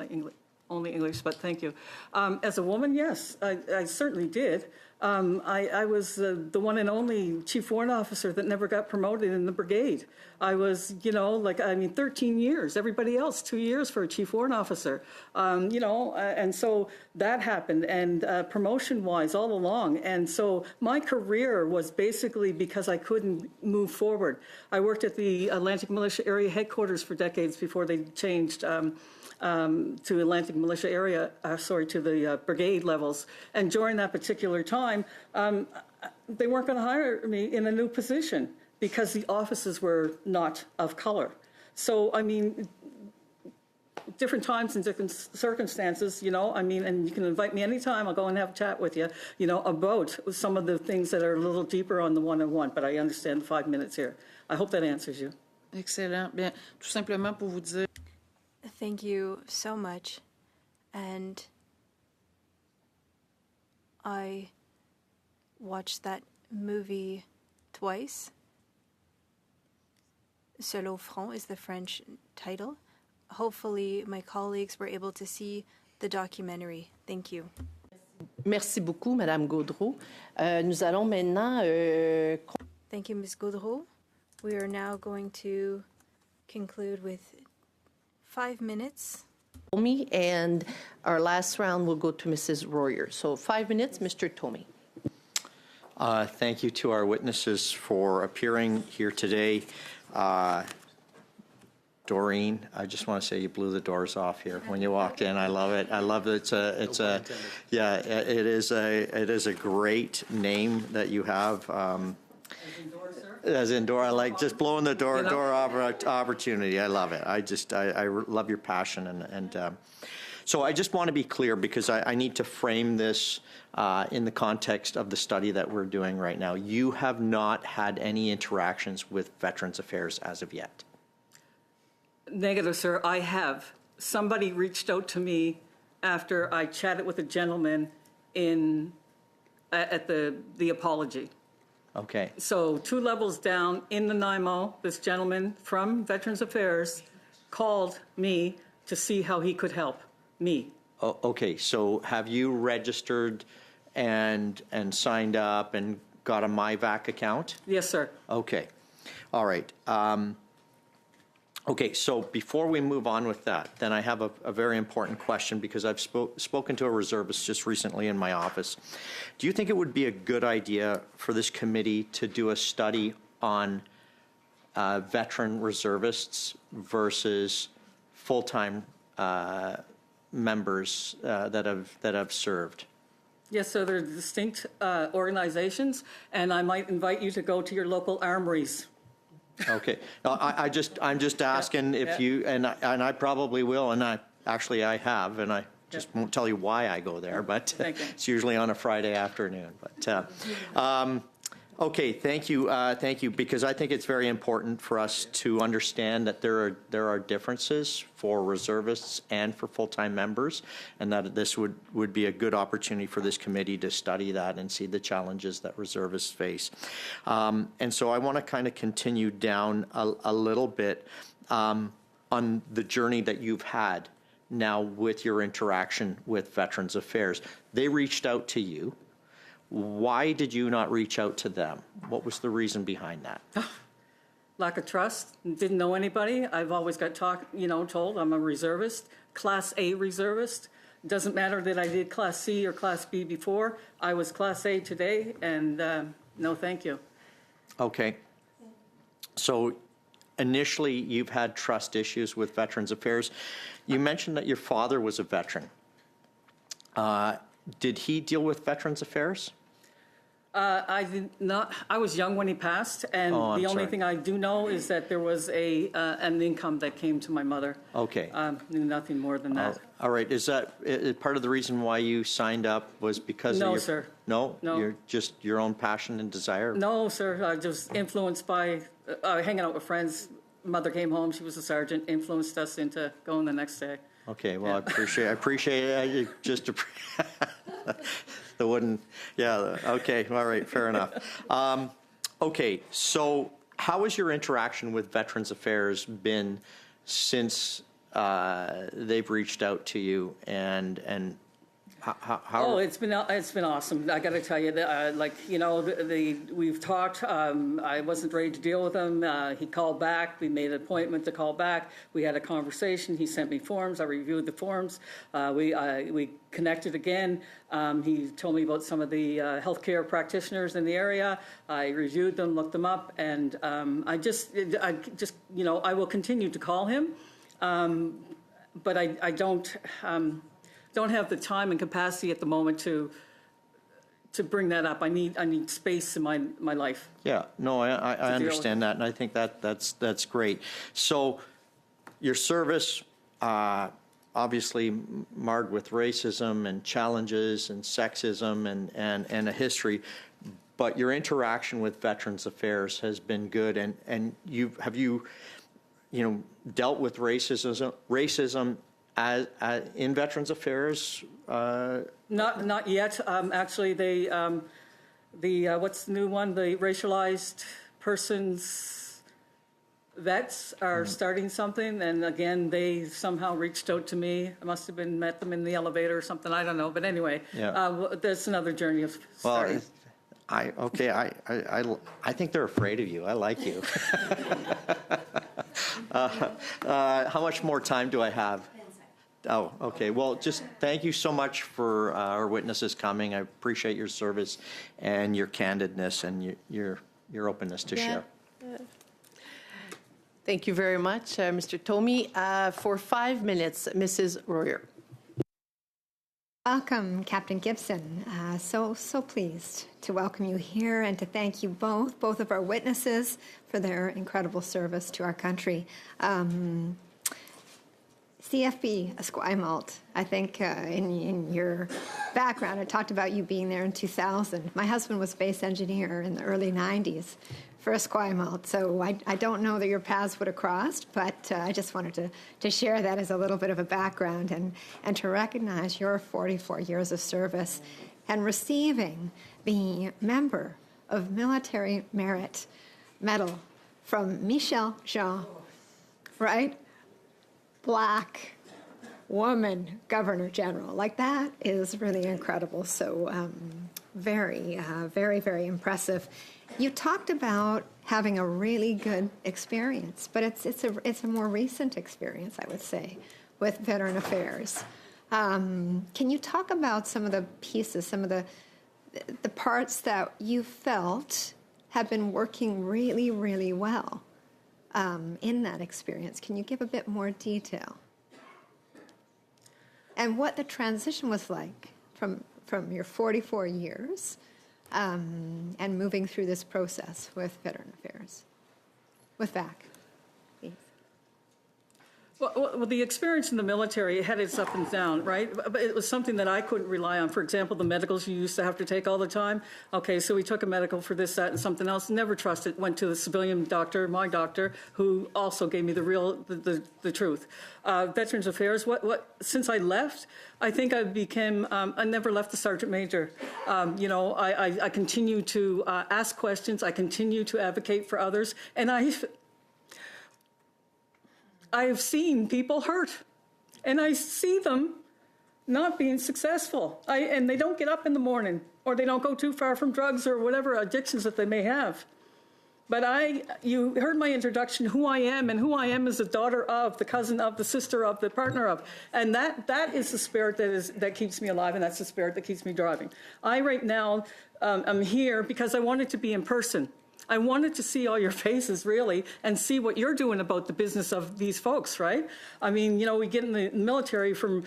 English, only English, but thank you. As a woman, yes, I certainly did. I was the one and only chief warrant officer that never got promoted in the brigade. I was, 13 years. Everybody else, 2 years for a chief warrant officer. And so that happened, and promotion-wise all along. And so my career was basically because I couldn't move forward. I worked at the Atlantic Militia Area Headquarters for decades before they changed to Atlantic Militia Area, to the brigade levels. And during that particular time, they weren't going to hire me in a new position because the offices were not of color. So, different times and different circumstances, and you can invite me anytime. I'll go and have a chat with you, about some of the things that are a little deeper on the one-on-one, but I understand the 5 minutes here. I hope that answers you. Excellent. Bien, tout simplement pour vous dire. Thank you so much. And I watched that movie twice. Seul au front is the French title. Hopefully my colleagues were able to see the documentary. Thank you. Merci beaucoup, Madame Gaudreau. Nous allons maintenant. Thank you, Ms. Gaudreau. We are now going to conclude with 5 minutes. And our last round will go to Mrs. Royer. So 5 minutes, Mr. Tomey. Thank you to our witnesses for appearing here today. Doreen, I just want to say you blew the doors off here when you walked in. I love it. I love it. It is a great name that you have. As in door, I like just blowing the door opportunity. I love it. I love your passion and so I just want to be clear because I need to frame this in the context of the study that we're doing right now. You have not had any interactions with Veterans Affairs as of yet. Negative, sir. I have. Somebody reached out to me after I chatted with a gentleman at the apology. Okay. So 2 levels down in the NIMO, this gentleman from Veterans Affairs called me to see how he could help me. Oh, okay, so have you registered and signed up and got a MyVac account? Yes, sir. Okay, all right. Okay, so before we move on with that, then I have a very important question because I've spoken to a reservist just recently in my office. Do you think it would be a good idea for this committee to do a study on veteran reservists versus full-time members that have served? Yes, so they're distinct organizations, and I might invite you to go to your local armories. Okay, no, I'm just asking if you, and I probably will, and I have, and I just won't tell you why I go there, but it's usually on a Friday afternoon. But okay, thank you, because I think it's very important for us to understand that there are differences for reservists and for full-time members, and that this would be a good opportunity for this committee to study that and see the challenges that reservists face. And so I want to kind of continue down a little bit on the journey that you've had now with your interaction with Veterans Affairs. They reached out to you. Why did you not reach out to them? What was the reason behind that? Lack of trust. Didn't know anybody. I've always got told I'm a reservist, Class A reservist. Doesn't matter that I did Class C or Class B before. I was Class A today, and no thank you. Okay. So initially, you've had trust issues with Veterans Affairs. You mentioned that your father was a veteran. Did he deal with Veterans Affairs? I did not. I was young when he passed, and the only thing I do know is that there was an income that came to my mother. Okay. Knew nothing more than that. All right. Is that part of the reason why you signed up was because of your... No, sir. No? No. You're just your own passion and desire? No, sir. I was influenced by hanging out with friends. Mother came home. She was a sergeant. Influenced us into going the next day. Okay. Well, I appreciate it. Just the wooden, yeah, okay, all right, fair enough. Okay, so how has your interaction with Veterans Affairs been since they've reached out to you, and how? Oh, it's been awesome. I got to tell you that, we've talked. I wasn't ready to deal with him. He called back. We made an appointment to call back. We had a conversation. He sent me forms. I reviewed the forms. We connected again. He told me about some of the healthcare practitioners in the area. I reviewed them, looked them up, and I will continue to call him, but I don't have the time and capacity at the moment to bring that up. I need space in my life. Yeah, no, I understand that, and I think that's great. So your service, obviously marred with racism and challenges and sexism and a history, but your interaction with Veterans Affairs has been good, and have you dealt with racism in Veterans Affairs? Not yet. Actually, what's the new one? The racialized persons vets are starting something, and again, they somehow reached out to me. I must have met them in the elevator or something. I don't know, but anyway, that's another journey of starting. Well, I think they're afraid of you. I like you. How much more time do I have? Oh, okay. Well, just thank you so much for our witnesses coming. I appreciate your service and your candidness and your openness to share. Thank you very much, Mr. Tomey. For 5 minutes, Mrs. Royer. Welcome, Captain Gibson. So pleased to welcome you here and to thank you both of our witnesses for their incredible service to our country. CFB, Esquimalt, I think in your background, I talked about you being there in 2000. My husband was base engineer in the early 90s for Esquimalt, so I don't know that your paths would have crossed, but I just wanted to share that as a little bit of a background and to recognize your 44 years of service and receiving the Member of Military Merit Medal from Michel Jean, right? Black woman Governor General. Like, that is really incredible. So very, very impressive. You talked about having a really good experience, but it's a more recent experience, I would say, with Veteran Affairs. Can you talk about some of the pieces, some of the parts that you felt have been working really, really well in that experience? Can you give a bit more detail? And what the transition was like from your 44 years and moving through this process with Veteran Affairs, with VAC. Please. Well, the experience in the military had its up and down, right? But it was something that I couldn't rely on. For example, the medicals you used to have to take all the time. Okay, so we took a medical for this, that, and something else. Never trusted. Went to the civilian doctor, my doctor, who also gave me the truth. Veterans Affairs. Since I left, I think I became. I never left the sergeant major. I continue to ask questions. I continue to advocate for others, and I have seen people hurt, and I see them not being successful. And they don't get up in the morning, or they don't go too far from drugs or whatever addictions that they may have. But you heard my introduction, who I am, and who I am is the daughter of, the cousin of, the sister of, the partner of. And that is the spirit that keeps me alive, and that's the spirit that keeps me driving. I right now am here because I wanted to be in person. I wanted to see all your faces, really, and see what you're doing about the business of these folks, right? I mean, we get in the military from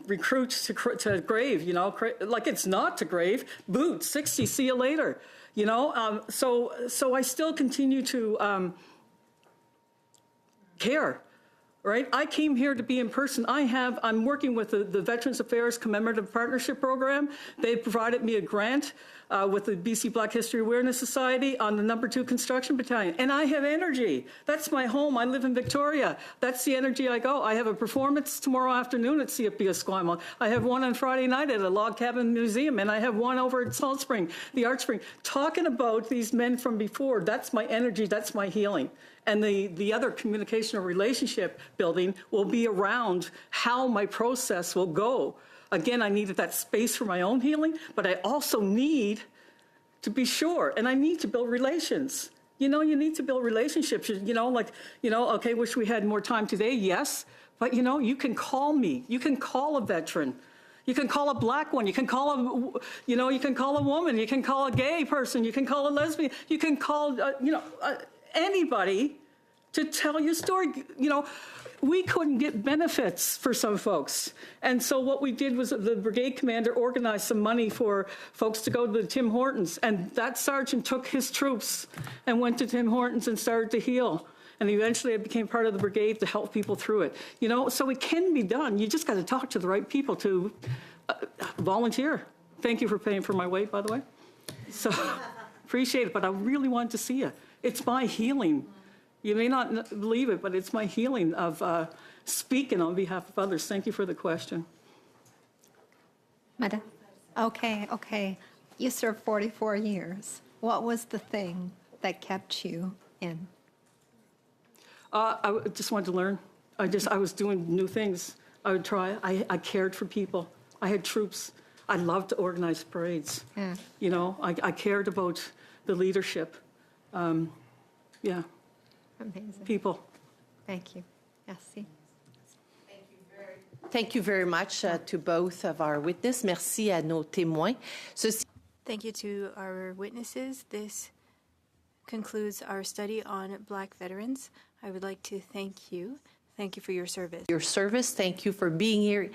recruits to grave, like it's not to grave. Boots, 60, see you later, So I still continue to care. Right? I came here to be in person. I'm working with the Veterans Affairs Commemorative Partnership Program. They provided me a grant with the BC Black History Awareness Society on the No. 2 Construction Battalion. And I have energy. That's my home. I live in Victoria. That's the energy I go. I have a performance tomorrow afternoon at CFB Esquimalt. I have one on Friday night at a log cabin museum, and I have one over at Salt Spring, the Art Spring. Talking about these men from before, that's my energy, that's my healing. And the other communication or relationship building will be around how my process will go. Again, I needed that space for my own healing, but I also need to be sure, and I need to build relations. You need to build relationships. Okay, wish we had more time today, yes, but you can call me. You can call a veteran. You can call a black one. You can call you can call a woman. You can call a gay person. You can call a lesbian. You can call, anybody to tell your story. We couldn't get benefits for some folks. And so what we did was the brigade commander organized some money for folks to go to the Tim Hortons. And that sergeant took his troops and went to Tim Hortons and started to heal. And eventually I became part of the brigade to help people through it. So it can be done. You just got to talk to the right people to volunteer. Thank you for paying for my weight, by the way. So appreciate it, but I really wanted to see you. It's my healing. You may not believe it, but it's my healing of speaking on behalf of others. Thank you for the question. Madam? Okay. You served 44 years. What was the thing that kept you in? I just wanted to learn. I was doing new things. I would try. I cared for people. I had troops. I loved to organize parades. Yeah. I cared about the leadership. Yeah. Amazing. People. Thank you. Merci. Thank you very much to both of our witnesses. Merci à nos témoins. Thank you to our witnesses. This concludes our study on Black veterans. I would like to thank you. Thank you for your service. Thank you for being here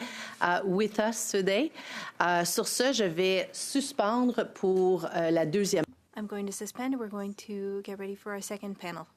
with us today. Sur ce, je vais suspendre pour la deuxième. I'm going to suspend. We're going to get ready for our second panel.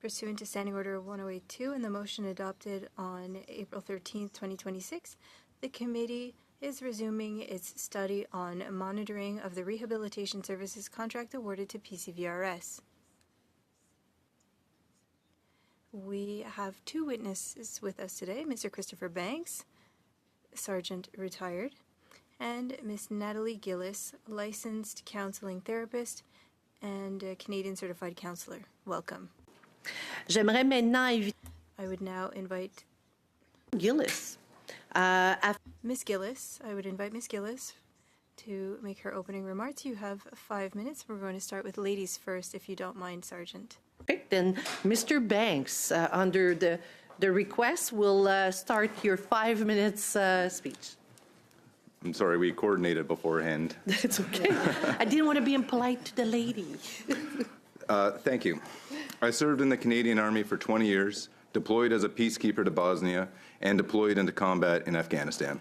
Pursuant to Standing Order 1082 and the motion adopted on April 13th, 2026, the committee is resuming its study on monitoring of the rehabilitation services contract awarded to PCVRS. We have two witnesses with us today, Mr. Christopher Banks, Sergeant retired, and Ms. Natalie Gillis, licensed counseling therapist and a Canadian certified counselor. Welcome. J'aimerais maintenant inviter I would now invite Gillis. Ms. Gillis. I would invite Ms. Gillis to make her opening remarks. You have 5 minutes. We're going to start with ladies first, if you don't mind, Sergeant. Okay, then Mr. Banks, under the request, will start your 5 minutes speech. I'm sorry, we coordinated beforehand. That's okay. I didn't want to be impolite to the lady. Thank you. I served in the Canadian Army for 20 years, deployed as a peacekeeper to Bosnia, and deployed into combat in Afghanistan.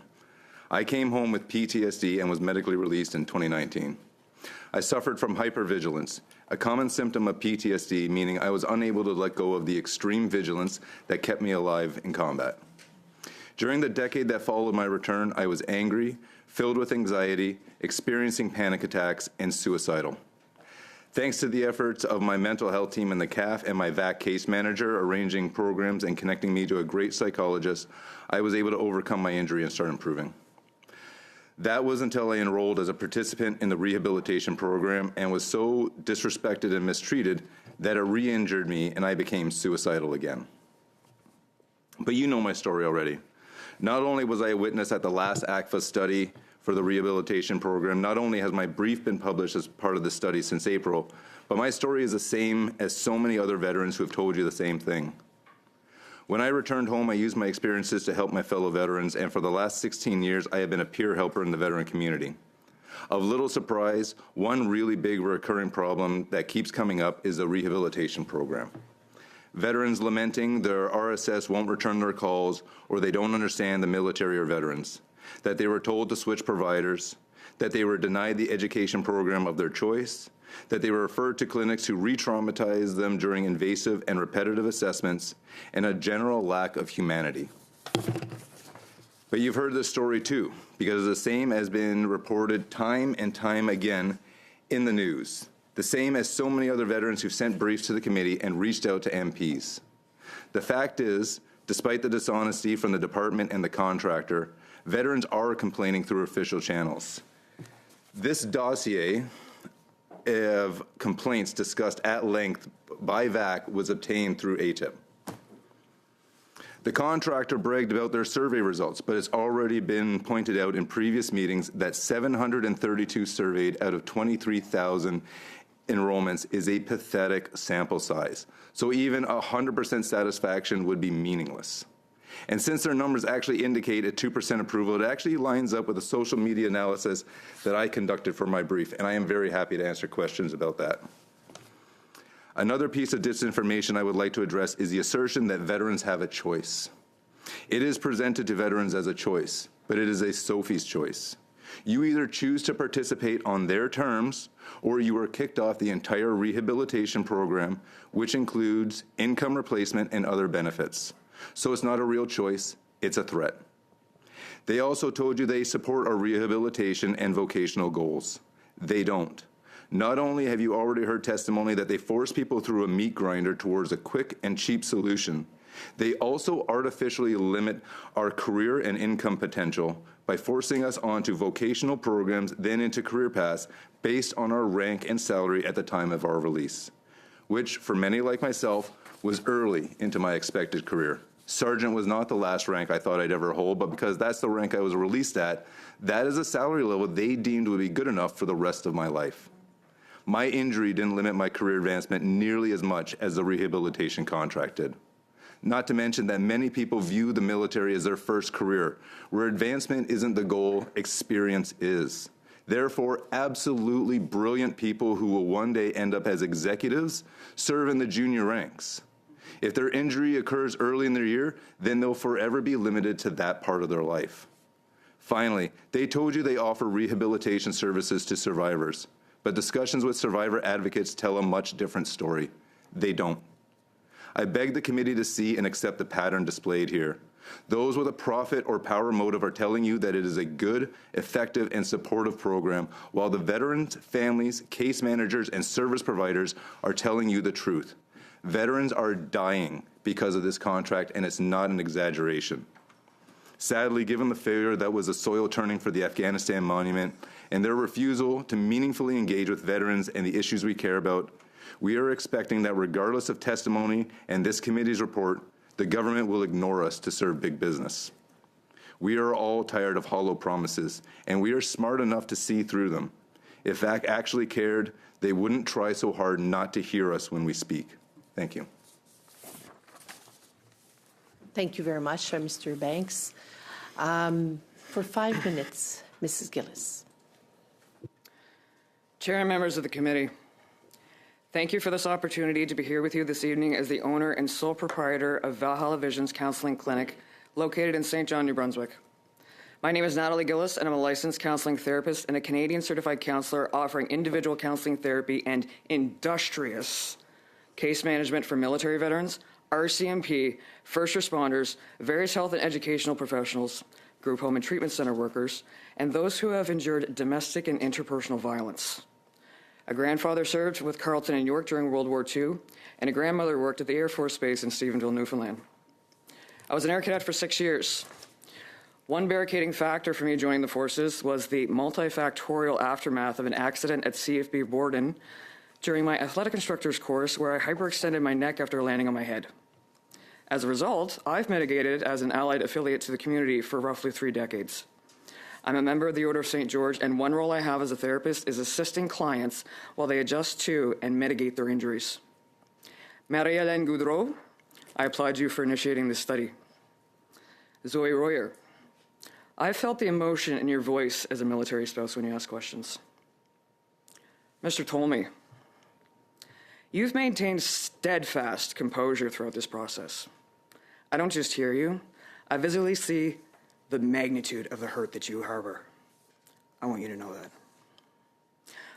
I came home with PTSD and was medically released in 2019. I suffered from hypervigilance, a common symptom of PTSD, meaning I was unable to let go of the extreme vigilance that kept me alive in combat. During the decade that followed my return, I was angry, filled with anxiety, experiencing panic attacks, and suicidal. Thanks to the efforts of my mental health team in the CAF and my VAC case manager arranging programs and connecting me to a great psychologist, I was able to overcome my injury and start improving. That was until I enrolled as a participant in the rehabilitation program and was so disrespected and mistreated that it re-injured me and I became suicidal again. But you know my story already. Not only was I a witness at the last ACVA study for the rehabilitation program, not only has my brief been published as part of the study since April, but my story is the same as so many other veterans who have told you the same thing. When I returned home, I used my experiences to help my fellow veterans, and for the last 16 years, I have been a peer helper in the veteran community. Of little surprise, one really big recurring problem that keeps coming up is the rehabilitation program. Veterans lamenting their RSS won't return their calls, or they don't understand the military or veterans, that they were told to switch providers, that they were denied the education program of their choice, that they were referred to clinics who re-traumatize them during invasive and repetitive assessments, and a general lack of humanity. But you've heard this story too, because the same has been reported time and time again in the news. The same as so many other veterans who've sent briefs to the committee and reached out to MPs. The fact is, despite the dishonesty from the department and the contractor, veterans are complaining through official channels. This dossier of complaints discussed at length by VAC was obtained through ATIP. The contractor bragged about their survey results, but it's already been pointed out in previous meetings that 732 surveyed out of 23,000 enrollments is a pathetic sample size. So even 100% satisfaction would be meaningless. And since their numbers actually indicate a 2% approval, it actually lines up with a social media analysis that I conducted for my brief, and I am very happy to answer questions about that. Another piece of disinformation I would like to address is the assertion that veterans have a choice. It is presented to veterans as a choice, but it is a Sophie's choice. You either choose to participate on their terms, or you are kicked off the entire rehabilitation program, which includes income replacement and other benefits. So it's not a real choice, it's a threat. They also told you they support our rehabilitation and vocational goals. They don't. Not only have you already heard testimony that they force people through a meat grinder towards a quick and cheap solution, they also artificially limit our career and income potential by forcing us onto vocational programs, then into career paths based on our rank and salary at the time of our release, which for many like myself was early into my expected career. Sergeant was not the last rank I thought I'd ever hold, but because that's the rank I was released at, that is a salary level they deemed would be good enough for the rest of my life. My injury didn't limit my career advancement nearly as much as the rehabilitation contract did. Not to mention that many people view the military as their first career, where advancement isn't the goal, experience is. Therefore, absolutely brilliant people who will one day end up as executives serve in the junior ranks. If their injury occurs early in their year, then they'll forever be limited to that part of their life. Finally, they told you they offer rehabilitation services to survivors. But discussions with survivor advocates tell a much different story. They don't. I beg the committee to see and accept the pattern displayed here. Those with a profit or power motive are telling you that it is a good, effective, and supportive program, while the veterans, families, case managers, and service providers are telling you the truth. Veterans are dying because of this contract, and it's not an exaggeration. Sadly, given the failure that was a soil turning for the Afghanistan monument and their refusal to meaningfully engage with veterans and the issues we care about, we are expecting that regardless of testimony and this committee's report, the government will ignore us to serve big business. We are all tired of hollow promises, and we are smart enough to see through them. If ACT actually cared, they wouldn't try so hard not to hear us when we speak. Thank you. Thank you very much, Mr. Banks. For 5 minutes, Mrs. Gillis. Chair and members of the committee, thank you for this opportunity to be here with you this evening as the owner and sole proprietor of Valhalla Vision's Counseling Clinic, located in St. John, New Brunswick. My name is Natalie Gillis, and I'm a licensed counseling therapist and a Canadian certified counselor offering individual counseling therapy and industrious case management for military veterans, RCMP, first responders, various health and educational professionals, group home and treatment center workers, and those who have endured domestic and interpersonal violence. A grandfather served with Carleton and York during World War II, and a grandmother worked at the Air Force Base in Stephenville, Newfoundland. I was an air cadet for 6 years. One barricading factor for me joining the forces was the multifactorial aftermath of an accident at CFB Borden during my athletic instructor's course, where I hyperextended my neck after landing on my head. As a result, I've mitigated as an allied affiliate to the community for roughly 3 decades. I'm a member of the Order of St. George, and one role I have as a therapist is assisting clients while they adjust to and mitigate their injuries. Marie-Hélène Goudreau, I applaud you for initiating this study. Zoe Royer, I felt the emotion in your voice as a military spouse when you ask questions. Mr. Tolmie, you've maintained steadfast composure throughout this process. I don't just hear you, I visibly see the magnitude of the hurt that you harbor. I want you to know that.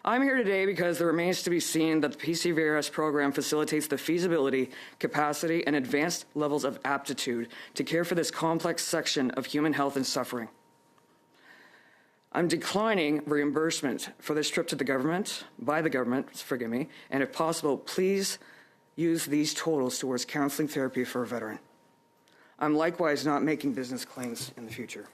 I'm here today because there remains to be seen that the PCVRS program facilitates the feasibility, capacity, and advanced levels of aptitude to care for this complex section of human health and suffering. I'm declining reimbursement for this trip to the government, by the government, forgive me, and if possible, please use these totals towards counseling therapy for a veteran. I'm likewise not making business claims in the future.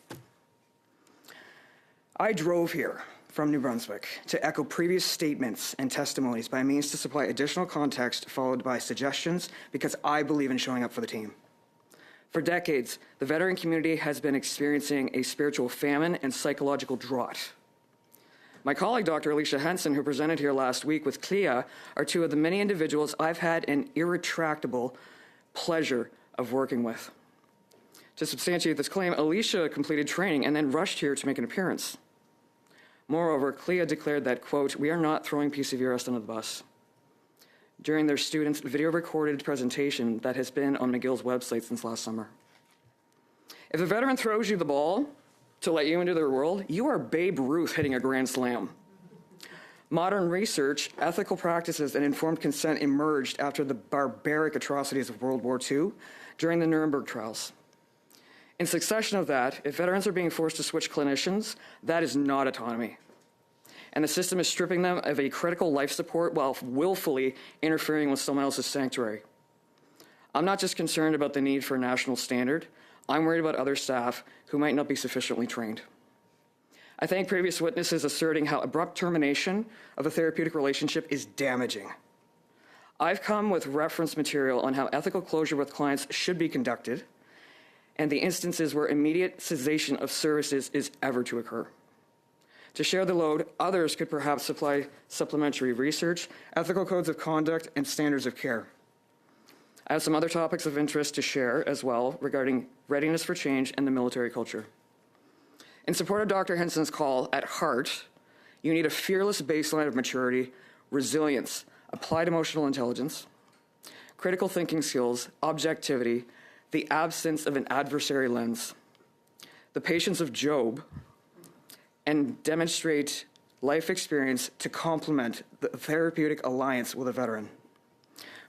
I drove here from New Brunswick to echo previous statements and testimonies by means to supply additional context followed by suggestions because I believe in showing up for the team. For decades, the veteran community has been experiencing a spiritual famine and psychological drought. My colleague, Dr. Alicia Henson, who presented here last week with CLIA, are two of the many individuals I've had an irretractable pleasure of working with. To substantiate this claim, Alicia completed training and then rushed here to make an appearance. Moreover, CLIA declared that, quote, "We are not throwing PCVRS under the bus," during their students' video-recorded presentation that has been on McGill's website since last summer. If a veteran throws you the ball to let you into their world, you are Babe Ruth hitting a grand slam. Modern research, ethical practices, and informed consent emerged after the barbaric atrocities of World War II during the Nuremberg trials. In succession of that, if veterans are being forced to switch clinicians, that is not autonomy. And the system is stripping them of a critical life support while willfully interfering with someone else's sanctuary. I'm not just concerned about the need for a national standard. I'm worried about other staff who might not be sufficiently trained. I thank previous witnesses asserting how abrupt termination of a therapeutic relationship is damaging. I've come with reference material on how ethical closure with clients should be conducted and the instances where immediate cessation of services is ever to occur. To share the load, others could perhaps supply supplementary research, ethical codes of conduct, and standards of care. I have some other topics of interest to share as well regarding readiness for change and the military culture. In support of Dr. Henson's call, at heart, you need a fearless baseline of maturity, resilience, applied emotional intelligence, critical thinking skills, objectivity, the absence of an adversary lens, the patience of Job, and demonstrate life experience to complement the therapeutic alliance with a veteran.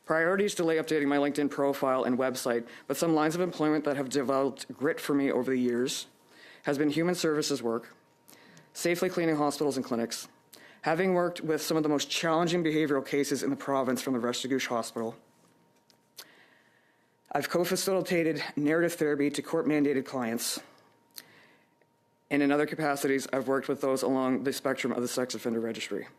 Priorities delay updating my LinkedIn profile and website, but some lines of employment that have developed grit for me over the years has been human services work, safely cleaning hospitals and clinics, having worked with some of the most challenging behavioral cases in the province from the Restigouche Hospital. I've co-facilitated narrative therapy to court-mandated clients, and in other capacities, I've worked with those along the spectrum of the sex offender registry.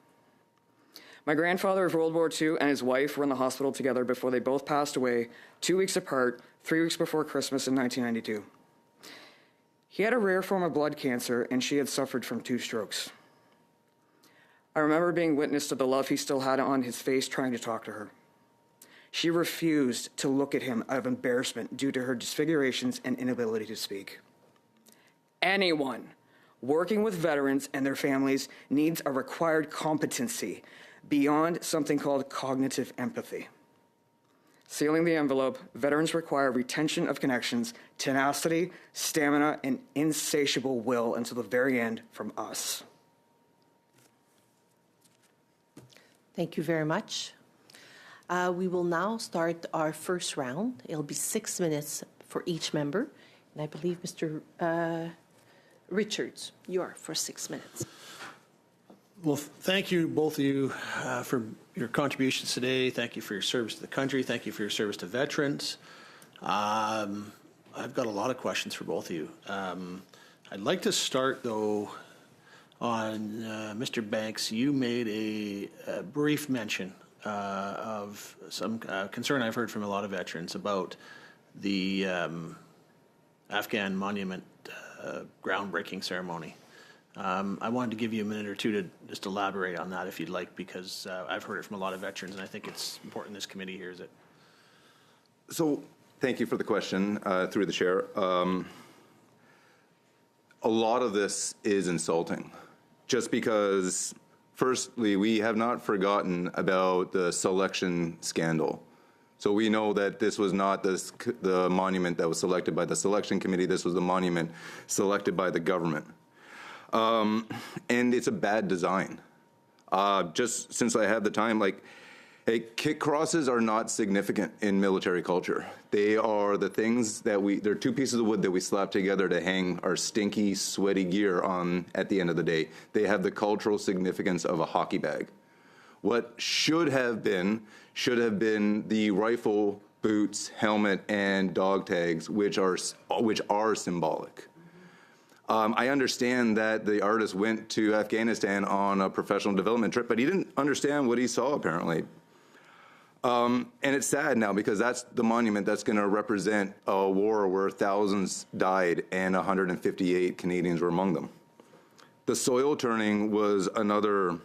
My grandfather of World War II and his wife were in the hospital together before they both passed away 2 weeks apart, 3 weeks before Christmas in 1992. He had a rare form of blood cancer, and she had suffered from 2 strokes. I remember being witness to the love he still had on his face trying to talk to her. She refused to look at him out of embarrassment due to her disfigurations and inability to speak. Anyone working with veterans and their families needs a required competency beyond something called cognitive empathy. Sealing the envelope, veterans require retention of connections, tenacity, stamina, and insatiable will until the very end from us. Thank you very much. We will now start our first round. It'll be 6 minutes for each member. And I believe Mr. Richards, you're for 6 minutes. Well, thank you, both of you, for your contributions today. Thank you for your service to the country. Thank you for your service to veterans. I've got a lot of questions for both of you. I'd like to start, though, on Mr. Banks. You made a brief mention of some concern I've heard from a lot of veterans about the Afghan monument groundbreaking ceremony. I wanted to give you a minute or two to just elaborate on that if you'd like, because I've heard it from a lot of veterans, and I think it's important this committee hears it. So thank you for the question through the chair. A lot of this is insulting, just because, firstly, we have not forgotten about the selection scandal. So we know that this was not the monument that was selected by the selection committee. This was the monument selected by the government. And it's a bad design. Just since I have the time, kick crosses are not significant in military culture. They are the things that they're 2 pieces of wood that we slap together to hang our stinky, sweaty gear on at the end of the day. They have the cultural significance of a hockey bag. What should have been the rifle, boots, helmet, and dog tags, which are symbolic. I understand that the artist went to Afghanistan on a professional development trip, but he didn't understand what he saw, apparently. And it's sad now because that's the monument that's going to represent a war where thousands died and 158 Canadians were among them. The soil turning was another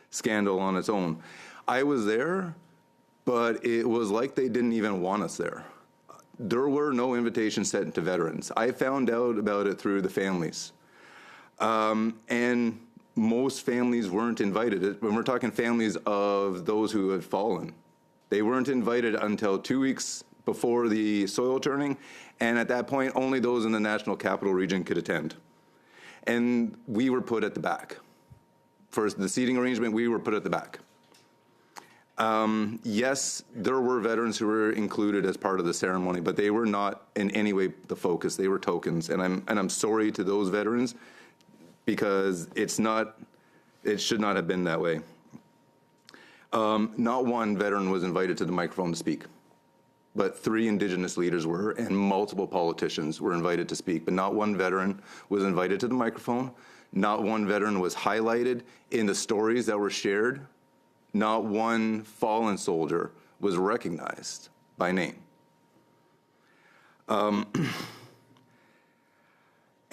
scandal on its own. I was there, but it was like they didn't even want us there. There were no invitations sent to veterans. I found out about it through the families. And most families weren't invited. When we're talking families of those who had fallen, they weren't invited until 2 weeks before the soil turning, and at that point, only those in the National Capital Region could attend. And we were put at the back. For the seating arrangement, we were put at the back. Yes, there were veterans who were included as part of the ceremony, but they were not in any way the focus. They were tokens, and I'm sorry to those veterans, because it should not have been that way. Not one veteran was invited to the microphone to speak, but 3 Indigenous leaders were, and multiple politicians were invited to speak, but not one veteran was invited to the microphone. Not one veteran was highlighted in the stories that were shared. Not one fallen soldier was recognized by name.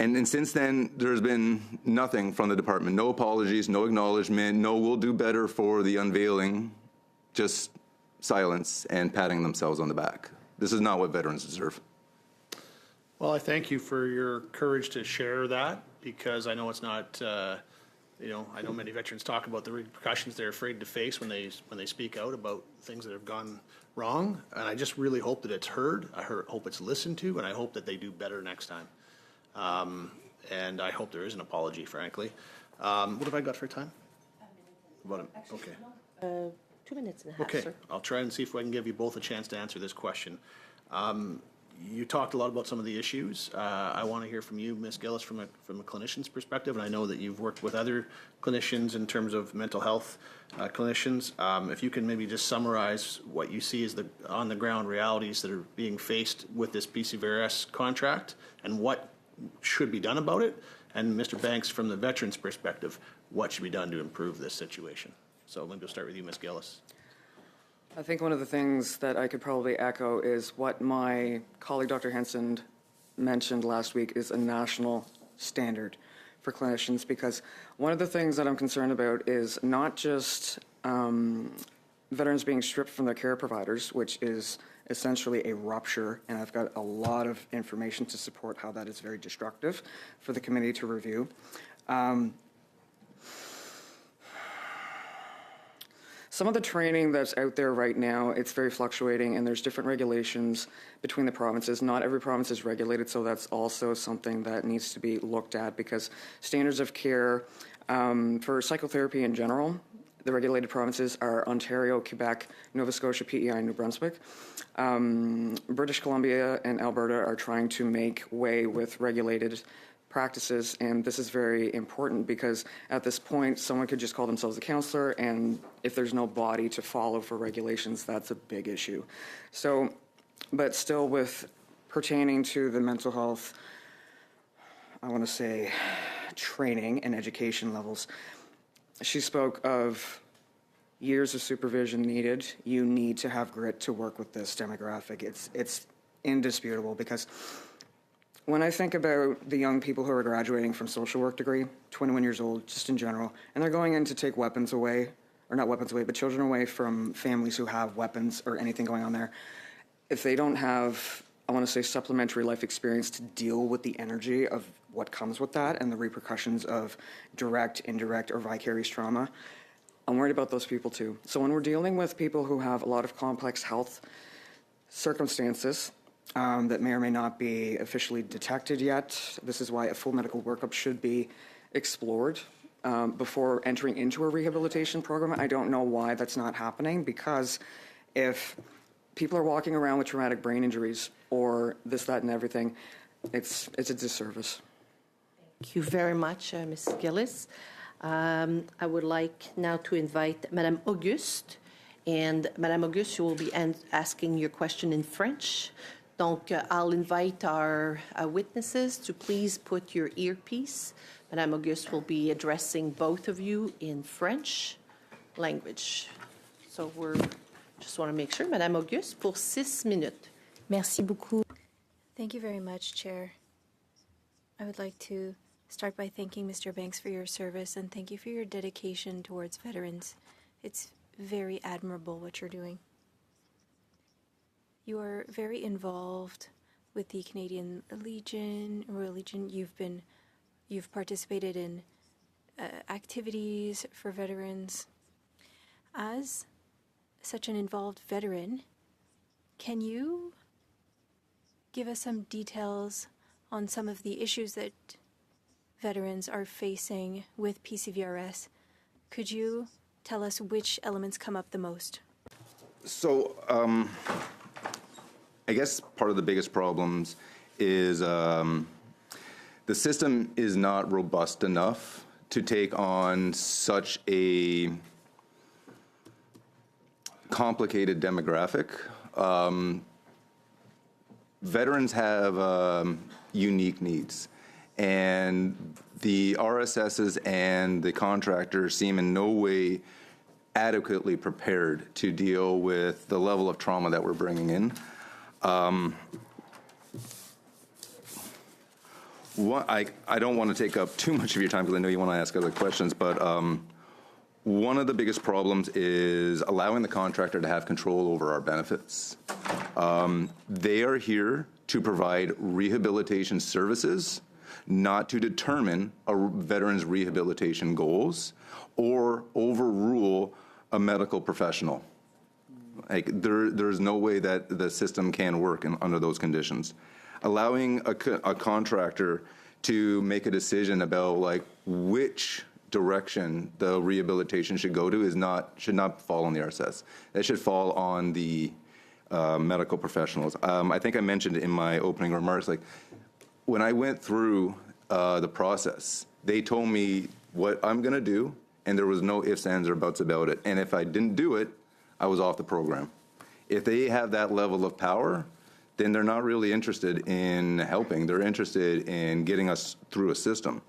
And since then, there's been nothing from the department. No apologies, no acknowledgement, no we'll do better for the unveiling, just silence and patting themselves on the back. This is not what veterans deserve. Well, I thank you for your courage to share that, because I know it's not, I know many veterans talk about the repercussions they're afraid to face when they speak out about things that have gone wrong. And I just really hope that it's heard. I hope it's listened to, and I hope that they do better next time. And I hope there is an apology, frankly. What have I got for time? About a, okay. 2 minutes and a half, Okay, sir. I'll try and see if I can give you both a chance to answer this question. You talked a lot about some of the issues. I want to hear from you, Ms. Gillis, from a clinician's perspective, and I know that you've worked with other clinicians in terms of mental health clinicians. If you can maybe just summarize what you see as the on-the-ground realities that are being faced with this PCVRS contract and what should be done about it, and Mr. Banks, from the veteran's perspective, what should be done to improve this situation. So maybe we'll start with you, Ms. Gillis. I think one of the things that I could probably echo is what my colleague Dr. Henson mentioned last week is a national standard for clinicians, because one of the things that I'm concerned about is not just veterans being stripped from their care providers, which is essentially a rupture, and I've got a lot of information to support how that is very destructive for the committee to review. Some of the training that's out there right now, it's very fluctuating, and there's different regulations between the provinces. Not every province is regulated, so that's also something that needs to be looked at, because standards of care for psychotherapy in general, the regulated provinces are Ontario, Quebec, Nova Scotia, PEI, and New Brunswick. British Columbia and Alberta are trying to make way with regulated practices, and this is very important because at this point someone could just call themselves a counselor, and if there's no body to follow for regulations, that's a big issue. So, but still, with pertaining to the mental health, I want to say training and education levels, she spoke of years of supervision needed. You need to have grit to work with this demographic. It's indisputable, because when I think about the young people who are graduating from social work degree, 21 years old, just in general, and they're going in to take weapons away, or not weapons away, but children away from families who have weapons or anything going on there, if they don't have, I want to say, supplementary life experience to deal with the energy of what comes with that and the repercussions of direct, indirect, or vicarious trauma, I'm worried about those people too. So when we're dealing with people who have a lot of complex health circumstances, that may or may not be officially detected yet. This is why a full medical workup should be explored before entering into a rehabilitation program. I don't know why that's not happening, because if people are walking around with traumatic brain injuries or this, that, and everything, it's a disservice. Thank you very much, Ms. Gillis. I would like now to invite Madame Auguste. And Madame Auguste, you will be asking your question in French. Donc, I'll invite our witnesses to please put your earpiece. Madame Auguste will be addressing both of you in French language. So we're just want to make sure. Madame Auguste, pour 6 minutes. Merci beaucoup. Thank you very much, Chair. I would like to start by thanking Mr. Banks for your service and thank you for your dedication towards veterans. It's very admirable what you're doing. You are very involved with the Canadian Legion, Royal Legion. You've participated in activities for veterans. As such an involved veteran, can you give us some details on some of the issues that veterans are facing with PCVRS? Could you tell us which elements come up the most? So, I guess part of the biggest problems is the system is not robust enough to take on such a complicated demographic. Veterans have unique needs, and the RSSs and the contractors seem in no way adequately prepared to deal with the level of trauma that we're bringing in. I don't want to take up too much of your time because I know you want to ask other questions, but one of the biggest problems is allowing the contractor to have control over our benefits. They are here to provide rehabilitation services, not to determine a veteran's rehabilitation goals or overrule a medical professional. Like there's no way that the system can work under those conditions. Allowing a contractor to make a decision about like which direction the rehabilitation should go to should not fall on the RSS. That should fall on the medical professionals. I think I mentioned in my opening remarks, like when I went through the process, they told me what I'm going to do, and there was no ifs, ands, or buts about it. And if I didn't do it, I was off the program. If they have that level of power, then they're not really interested in helping. They're interested in getting us through a system.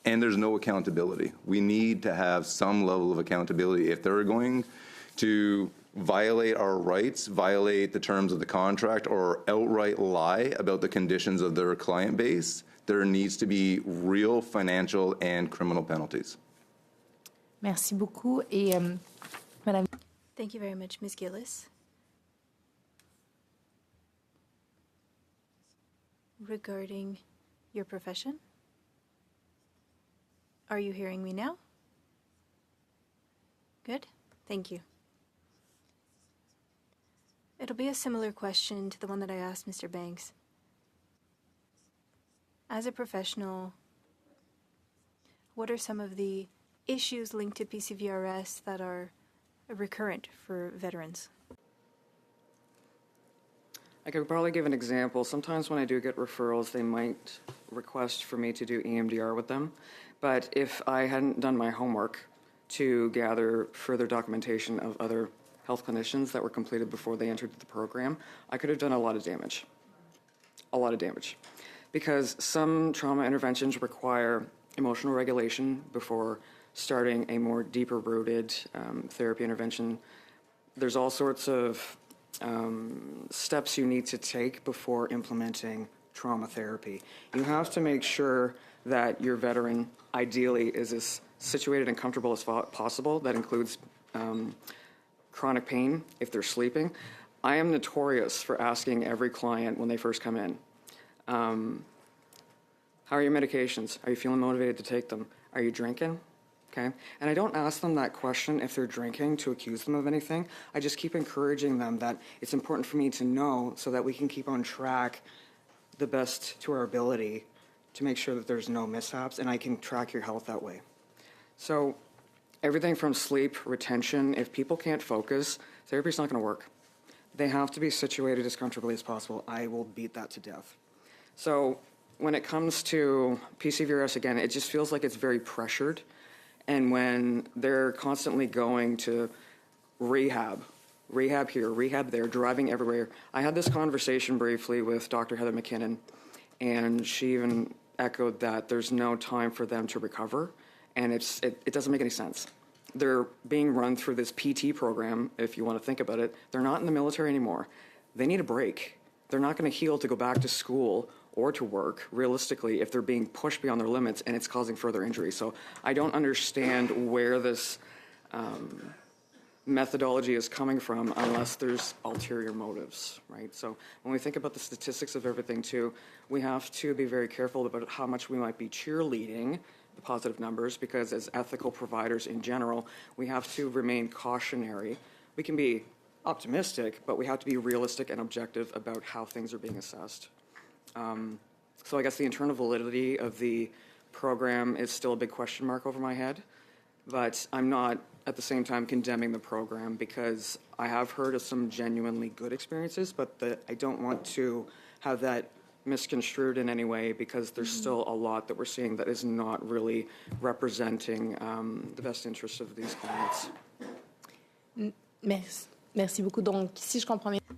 And there's no accountability. We need to have some level of accountability. If they're going to violate our rights, violate the terms of the contract, or outright lie about the conditions of their client base, there needs to be real financial and criminal penalties. Merci beaucoup. Et Madame. Thank you very much, Ms. Gillis. Regarding your profession, are you hearing me now? Good. Thank you. It'll be a similar question to the one that I asked Mr. Banks. As a professional, what are some of the issues linked to PCVRS that are recurrent for veterans? I could probably give an example. Sometimes when I do get referrals, they might request for me to do EMDR with them. But if I hadn't done my homework to gather further documentation of other health conditions that were completed before they entered the program, I could have done a lot of damage. A lot of damage. Because some trauma interventions require emotional regulation before starting a more deeper-rooted therapy intervention. There's all sorts of steps you need to take before implementing trauma therapy. You have to make sure that your veteran ideally is as situated and comfortable as possible. That includes chronic pain if they're sleeping. I am notorious for asking every client when they first come in, how are your medications? Are you feeling motivated to take them? Are you drinking? Okay. And I don't ask them that question if they're drinking to accuse them of anything. I just keep encouraging them that it's important for me to know so that we can keep on track the best to our ability to make sure that there's no mishaps, and I can track your health that way. So everything from sleep, retention, if people can't focus, therapy's not going to work. They have to be situated as comfortably as possible. I will beat that to death. So when it comes to PCVRS, again, it just feels like it's very pressured. And when they're constantly going to rehab here, rehab there, driving everywhere. I had this conversation briefly with Dr. Heather McKinnon, and she even echoed that there's no time for them to recover, and it doesn't make any sense. they're being run through this PT program, if you want to think about it. They're not in the military anymore. They need a break. They're not going to heal to go back to school or to work, realistically, if they're being pushed beyond their limits and it's causing further injury. So I don't understand where this methodology is coming from unless there's ulterior motives, right? So when we think about the statistics of everything too, we have to be very careful about how much we might be cheerleading the positive numbers, because as ethical providers in general, we have to remain cautionary. We can be optimistic, but we have to be realistic and objective about how things are being assessed. So I guess the internal validity of the program is still a big question mark over my head, but I'm not at the same time condemning the program, because I have heard of some genuinely good experiences, but I don't want to have that misconstrued in any way, because there's still a lot that we're seeing that is not really representing the best interests of these clients. Merci beaucoup. Donc, si je comprends bien.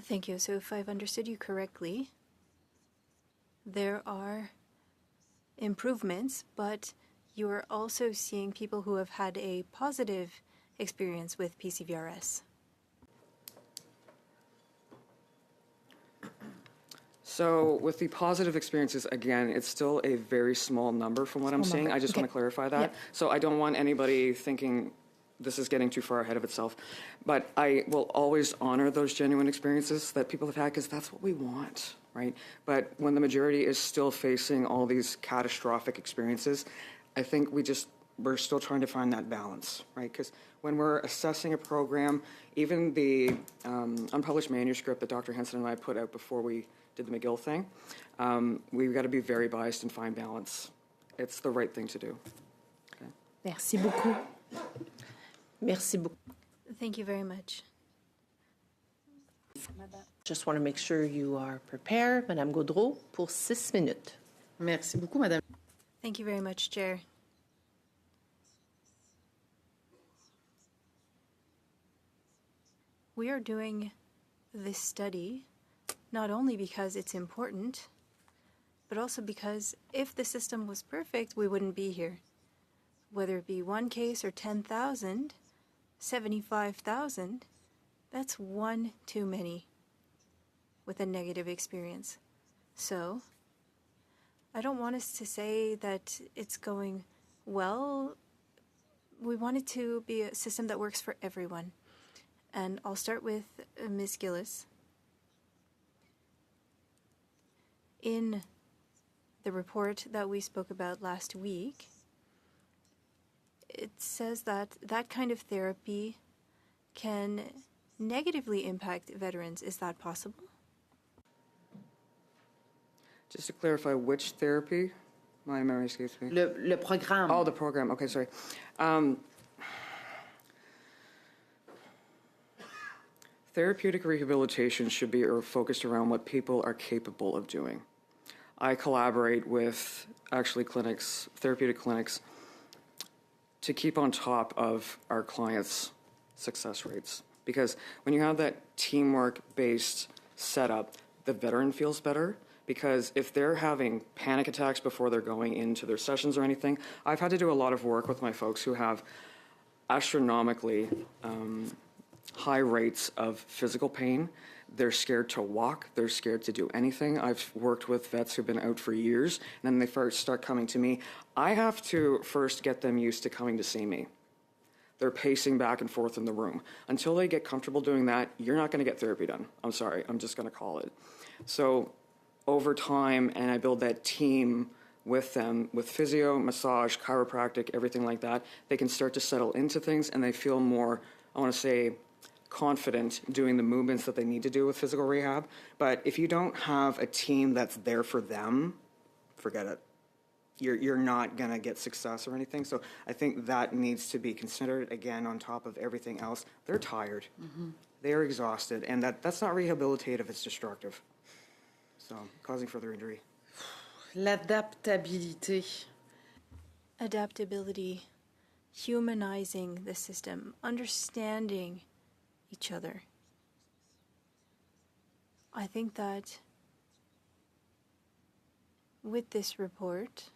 Thank you. So if I've understood you correctly, there are improvements, but you are also seeing people who have had a positive experience with PCVRS. So with the positive experiences, again, it's still a very small number from what I'm seeing. I just want to clarify that. Yep. So I don't want anybody thinking this is getting too far ahead of itself. But I will always honor those genuine experiences that people have had, because that's what we want, right? But when the majority is still facing all these catastrophic experiences, I think we're still trying to find that balance, right? Because when we're assessing a program, even the unpublished manuscript that Dr. Henson and I put out before we did the McGill thing, we've got to be very biased and find balance. It's the right thing to do. Okay. Merci beaucoup. Merci beaucoup. Thank you very much. Just want to make sure you are prepared, Madame Gaudreau, pour 6 minutes. Merci beaucoup, Madame. Thank you very much, Chair. We are doing this study not only because it's important, but also because if the system was perfect, we wouldn't be here. Whether it be one case or 10,000, 75,000, that's one too many with a negative experience. So I don't want us to say that it's going well. We want it to be a system that works for everyone. And I'll start with Ms. Gillis. In the report that we spoke about last week, it says that that kind of therapy can negatively impact veterans. Is that possible? Just to clarify, which therapy? My memory escapes me. Le programme. Oh, the program. Okay, sorry. Therapeutic rehabilitation should be focused around what people are capable of doing. I collaborate with actually clinics, therapeutic clinics, to keep on top of our clients' success rates. Because when you have that teamwork-based setup, the veteran feels better. Because if they're having panic attacks before they're going into their sessions or anything, I've had to do a lot of work with my folks who have astronomically high rates of physical pain. They're scared to walk. They're scared to do anything. I've worked with vets who've been out for years, and then they first start coming to me. I have to first get them used to coming to see me. They're pacing back and forth in the room. Until they get comfortable doing that, you're not going to get therapy done. I'm sorry. I'm just going to call it. So over time, and I build that team with them, with physio, massage, chiropractic, everything like that, they can start to settle into things, and they feel more, I want to say, confident doing the movements that they need to do with physical rehab. But if you don't have a team that's there for them, forget it. You're not going to get success or anything. So I think that needs to be considered, again, on top of everything else. They're tired. Mm-hmm. They're exhausted. And that's not rehabilitative, it's destructive. So causing further injury. L'adaptabilité. Adaptability, humanizing the system, understanding each other. I think that with this report,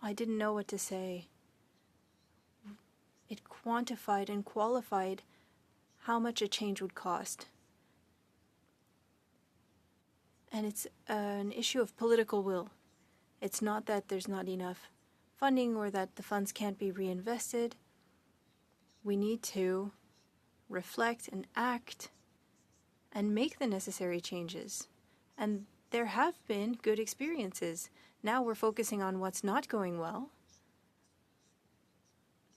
I didn't know what to say. It quantified and qualified how much a change would cost. And it's an issue of political will. It's not that there's not enough funding or that the funds can't be reinvested. We need to reflect and act and make the necessary changes. And there have been good experiences. Now we're focusing on what's not going well.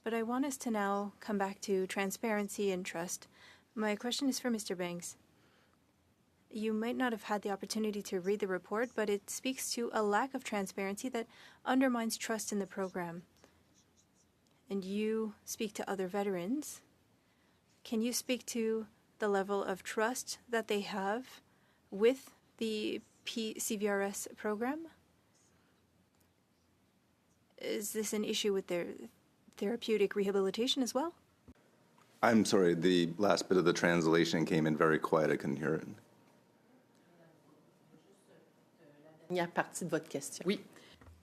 But I want us to now come back to transparency and trust. My question is for Mr. Banks. You might not have had the opportunity to read the report, but it speaks to a lack of transparency that undermines trust in the program. And you speak to other veterans. Can you speak to the level of trust that they have with the CVRS program? Is this an issue with their therapeutic rehabilitation as well? I'm sorry, the last bit of the translation came in very quiet. I couldn't hear it. Dernière partie de votre question. Oui.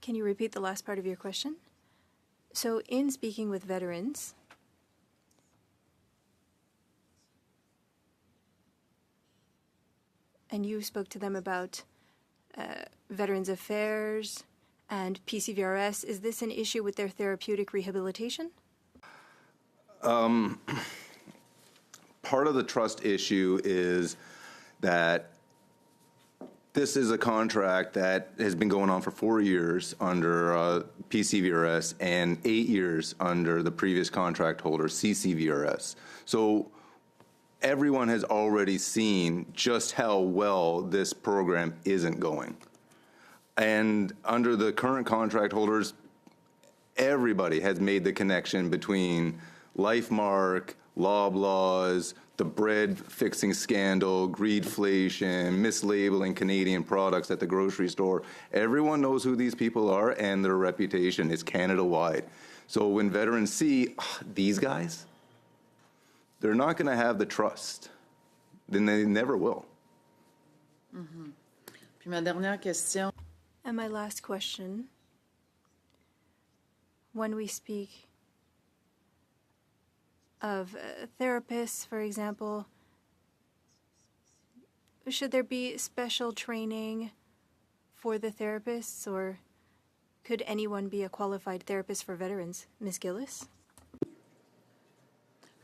Can you repeat the last part of your question? So, in speaking with veterans, and you spoke to them about Veterans Affairs and PCVRS, is this an issue with their therapeutic rehabilitation? Part of the trust issue is that this is a contract that has been going on for 4 years under PCVRS and 8 years under the previous contract holder, CCVRS. So everyone has already seen just how well this program isn't going. And under the current contract holders, everybody has made the connection between LifeMark, Loblaws, the bread fixing scandal, greedflation, mislabeling Canadian products at the grocery store. Everyone knows who these people are, and their reputation is Canada-wide. So when veterans see these guys, they're not going to have the trust. Then they never will. Mm-hmm. Puis ma dernière question. And my last question. When we speak of therapists, for example, should there be special training for the therapists, or could anyone be a qualified therapist for veterans? Ms. Gillis?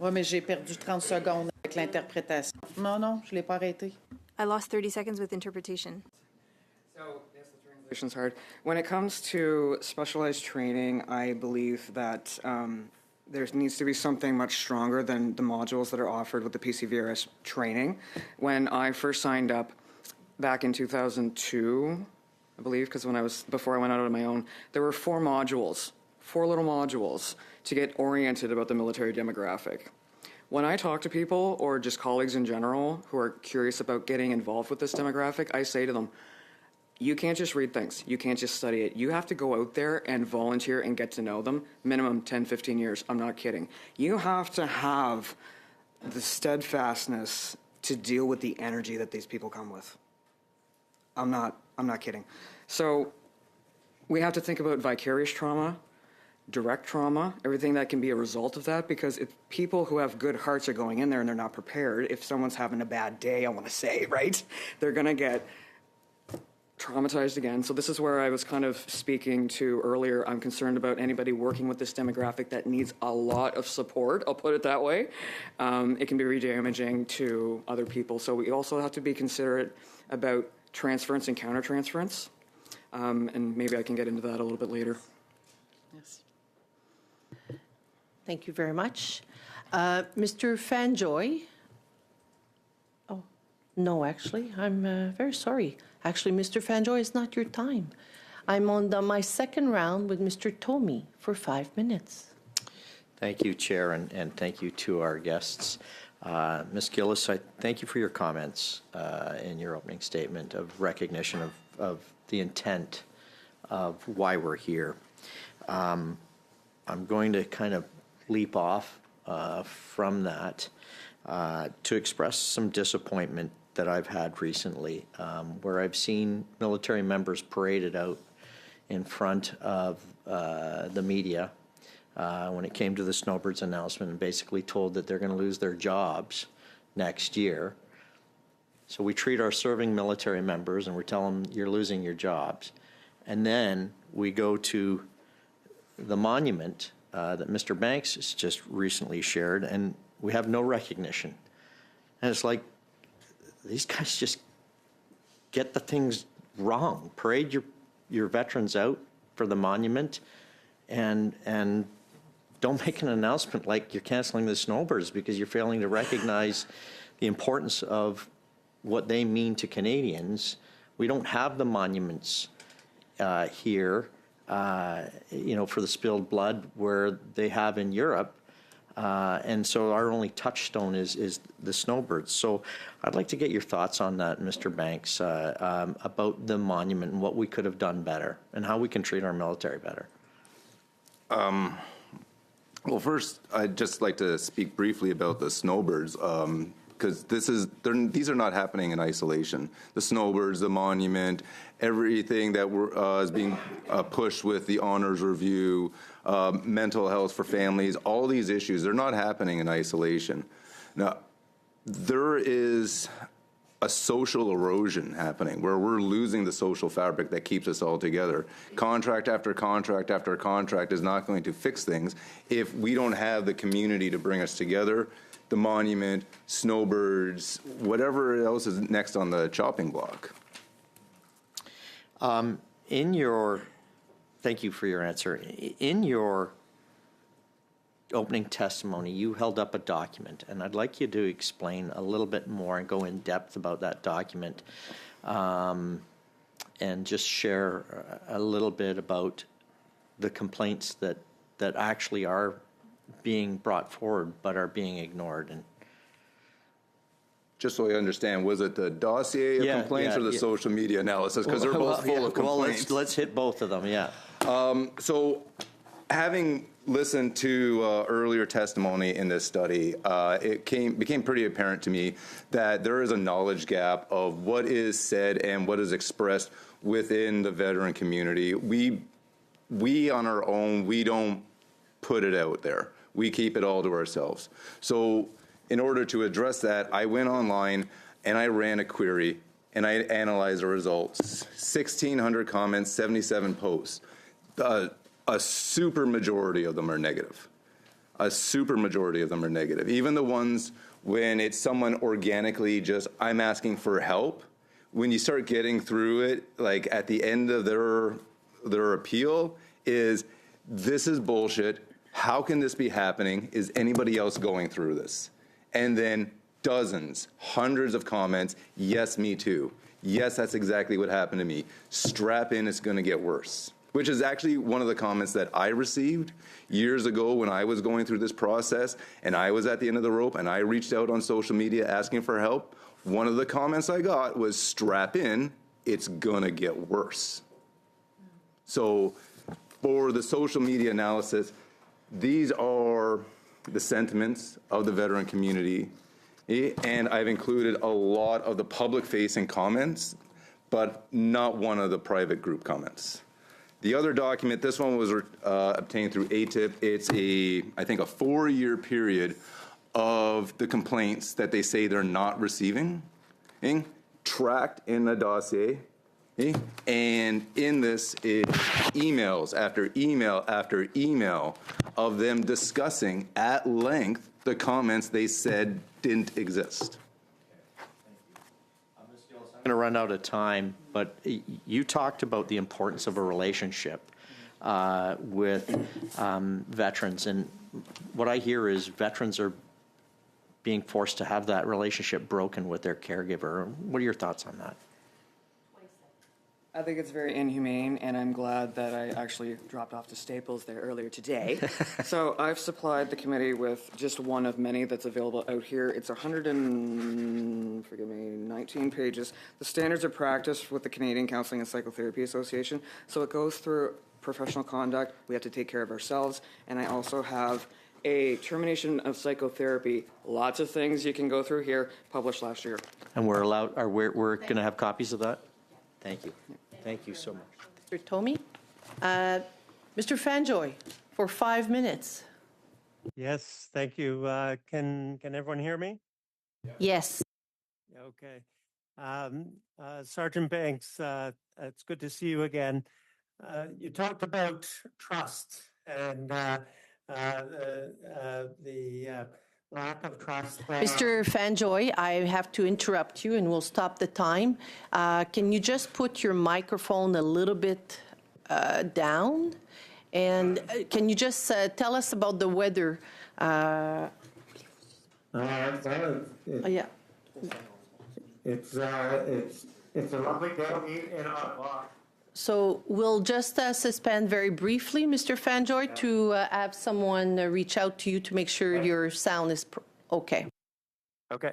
Oui, mais j'ai perdu 30 secondes avec l'interprétation. Non, je ne l'ai pas arrêté. I lost 30 seconds with interpretation. So, yes, the translation's hard. When it comes to specialized training, I believe that there needs to be something much stronger than the modules that are offered with the PCVRS training. When I first signed up back in 2002, I believe, because before I went out on my own, there were 4 little modules to get oriented about the military demographic. When I talk to people, or just colleagues in general, who are curious about getting involved with this demographic, I say to them, you can't just read things. You can't just study it. You have to go out there and volunteer and get to know them. Minimum 10, 15 years. I'm not kidding. You have to have the steadfastness to deal with the energy that these people come with. I'm not kidding. So we have to think about vicarious trauma, direct trauma, everything that can be a result of that, because if people who have good hearts are going in there and they're not prepared, if someone's having a bad day, I want to say, right, they're going to get traumatized again. So this is where I was kind of speaking to earlier. I'm concerned about anybody working with this demographic that needs a lot of support. I'll put it that way. It can be re-damaging to other people. So we also have to be considerate about transference and countertransference. And maybe I can get into that a little bit later. Yes. Thank you very much. Mr. Fanjoy. Oh, no, actually, I'm very sorry. Actually, Mr. Fanjoy, it's not your time. I'm on my second round with Mr. Tomey for 5 minutes. Thank you, Chair, and thank you to our guests. Ms. Gillis, I thank you for your comments in your opening statement of recognition of the intent of why we're here. I'm going to kind of leap off from that to express some disappointment that I've had recently, where I've seen military members paraded out in front of the media when it came to the Snowbirds announcement and basically told that they're going to lose their jobs next year. So we treat our serving military members and we tell them you're losing your jobs. And then we go to the monument that Mr. Banks has just recently shared, and we have no recognition. And it's like, these guys just get the things wrong. Parade your veterans out for the monument and don't make an announcement like you're canceling the Snowbirds because you're failing to recognize the importance of what they mean to Canadians. We don't have the monuments here, for the spilled blood where they have in Europe. And so our only touchstone is the Snowbirds. So I'd like to get your thoughts on that, Mr. Banks, about the monument and what we could have done better and how we can treat our military better. Well, first, I'd just like to speak briefly about the Snowbirds, because these are not happening in isolation. The Snowbirds, the monument, everything that is being pushed with the honors review, mental health for families, all these issues, they're not happening in isolation. Now, there is a social erosion happening where we're losing the social fabric that keeps us all together. Contract after contract after contract is not going to fix things if we don't have the community to bring us together. The monument, Snowbirds, whatever else is next on the chopping block. Thank you for your answer. In your opening testimony, you held up a document, and I'd like you to explain a little bit more and go in depth about that document, and just share a little bit about the complaints that actually are being brought forward but are being ignored. And just so I understand, was it the dossier of complaints or the social media analysis? Because they're both full of complaints. Well, let's hit both of them, yeah. So having listened to earlier testimony in this study, it became pretty apparent to me that there is a knowledge gap of what is said and what is expressed within the veteran community. We on our own, we don't put it out there. We keep it all to ourselves. So in order to address that, I went online and I ran a query and I analyzed the results. 1,600 comments, 77 posts. A super majority of them are negative. A super majority of them are negative. Even the ones when it's someone organically just, I'm asking for help, when you start getting through it, like at the end of their appeal is, this is bullshit. How can this be happening? Is anybody else going through this? And then dozens, hundreds of comments, yes, me too. Yes, that's exactly what happened to me. Strap in, it's going to get worse. Which is actually one of the comments that I received years ago when I was going through this process and I was at the end of the rope and I reached out on social media asking for help. One of the comments I got was, strap in, it's going to get worse. So for the social media analysis, these are the sentiments of the veteran community, and I've included a lot of the public-facing comments, but not one of the private group comments. The other document, this one was obtained through ATIP. It's I think a 4-year period of the complaints that they say they're not receiving, tracked in the dossier. And in this is emails after email after email of them discussing at length the comments they said didn't exist. I'm going to run out of time, but you talked about the importance of a relationship with veterans, and what I hear is veterans are being forced to have that relationship broken with their caregiver. What are your thoughts on that? I think it's very inhumane, and I'm glad that I actually dropped off to Staples there earlier today. So I've supplied the committee with just one of many that's available out here. It's 19 pages. The standards of practice with the Canadian Counseling and Psychotherapy Association. So it goes through professional conduct. We have to take care of ourselves. And I also have a termination of psychotherapy. Lots of things you can go through here, published last year. And we're allowed, we're going to have copies of that? Thank you. Thank you so much. Mr. Tomey? Mr. Fanjoy, for 5 minutes. Yes, thank you. Can everyone hear me? Yes. Okay. Sergeant Banks, it's good to see you again. You talked about trust and the lack of trust. Mr. Fanjoy, I have to interrupt you and we'll stop the time. Can you just put your microphone a little bit down? And can you just tell us about the weather? Yeah. It's a lovely day in Ottawa. So we'll just suspend very briefly, Mr. Fanjoy, to have someone reach out to you to make sure your sound is okay. Okay.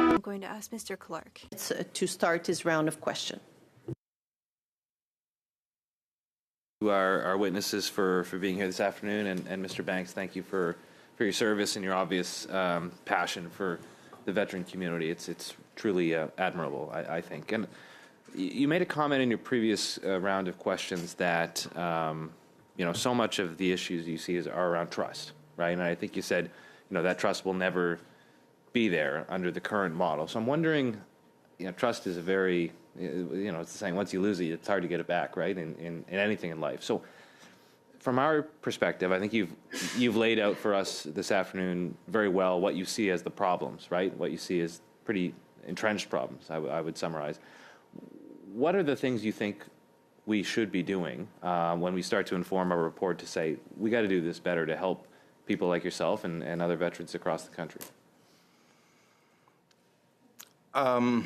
I'm going to ask Mr. Clark. It's, to start his round of questions. Our witnesses for being here this afternoon, and Mr. Banks, thank you for your service and your obvious passion for the veteran community. It's truly admirable, I think. And you made a comment in your previous round of questions that so much of the issues you see are around trust, right? And I think you said that trust will never be there under the current model. So I'm wondering, trust is a very it's the saying, once you lose it, it's hard to get it back, right? In anything in life. So from our perspective, I think you've laid out for us this afternoon very well what you see as the problems, right? What you see as pretty entrenched problems, I would summarize. What are the things you think we should be doing when we start to inform our report to say, we got to do this better to help people like yourself and other veterans across the country? I'm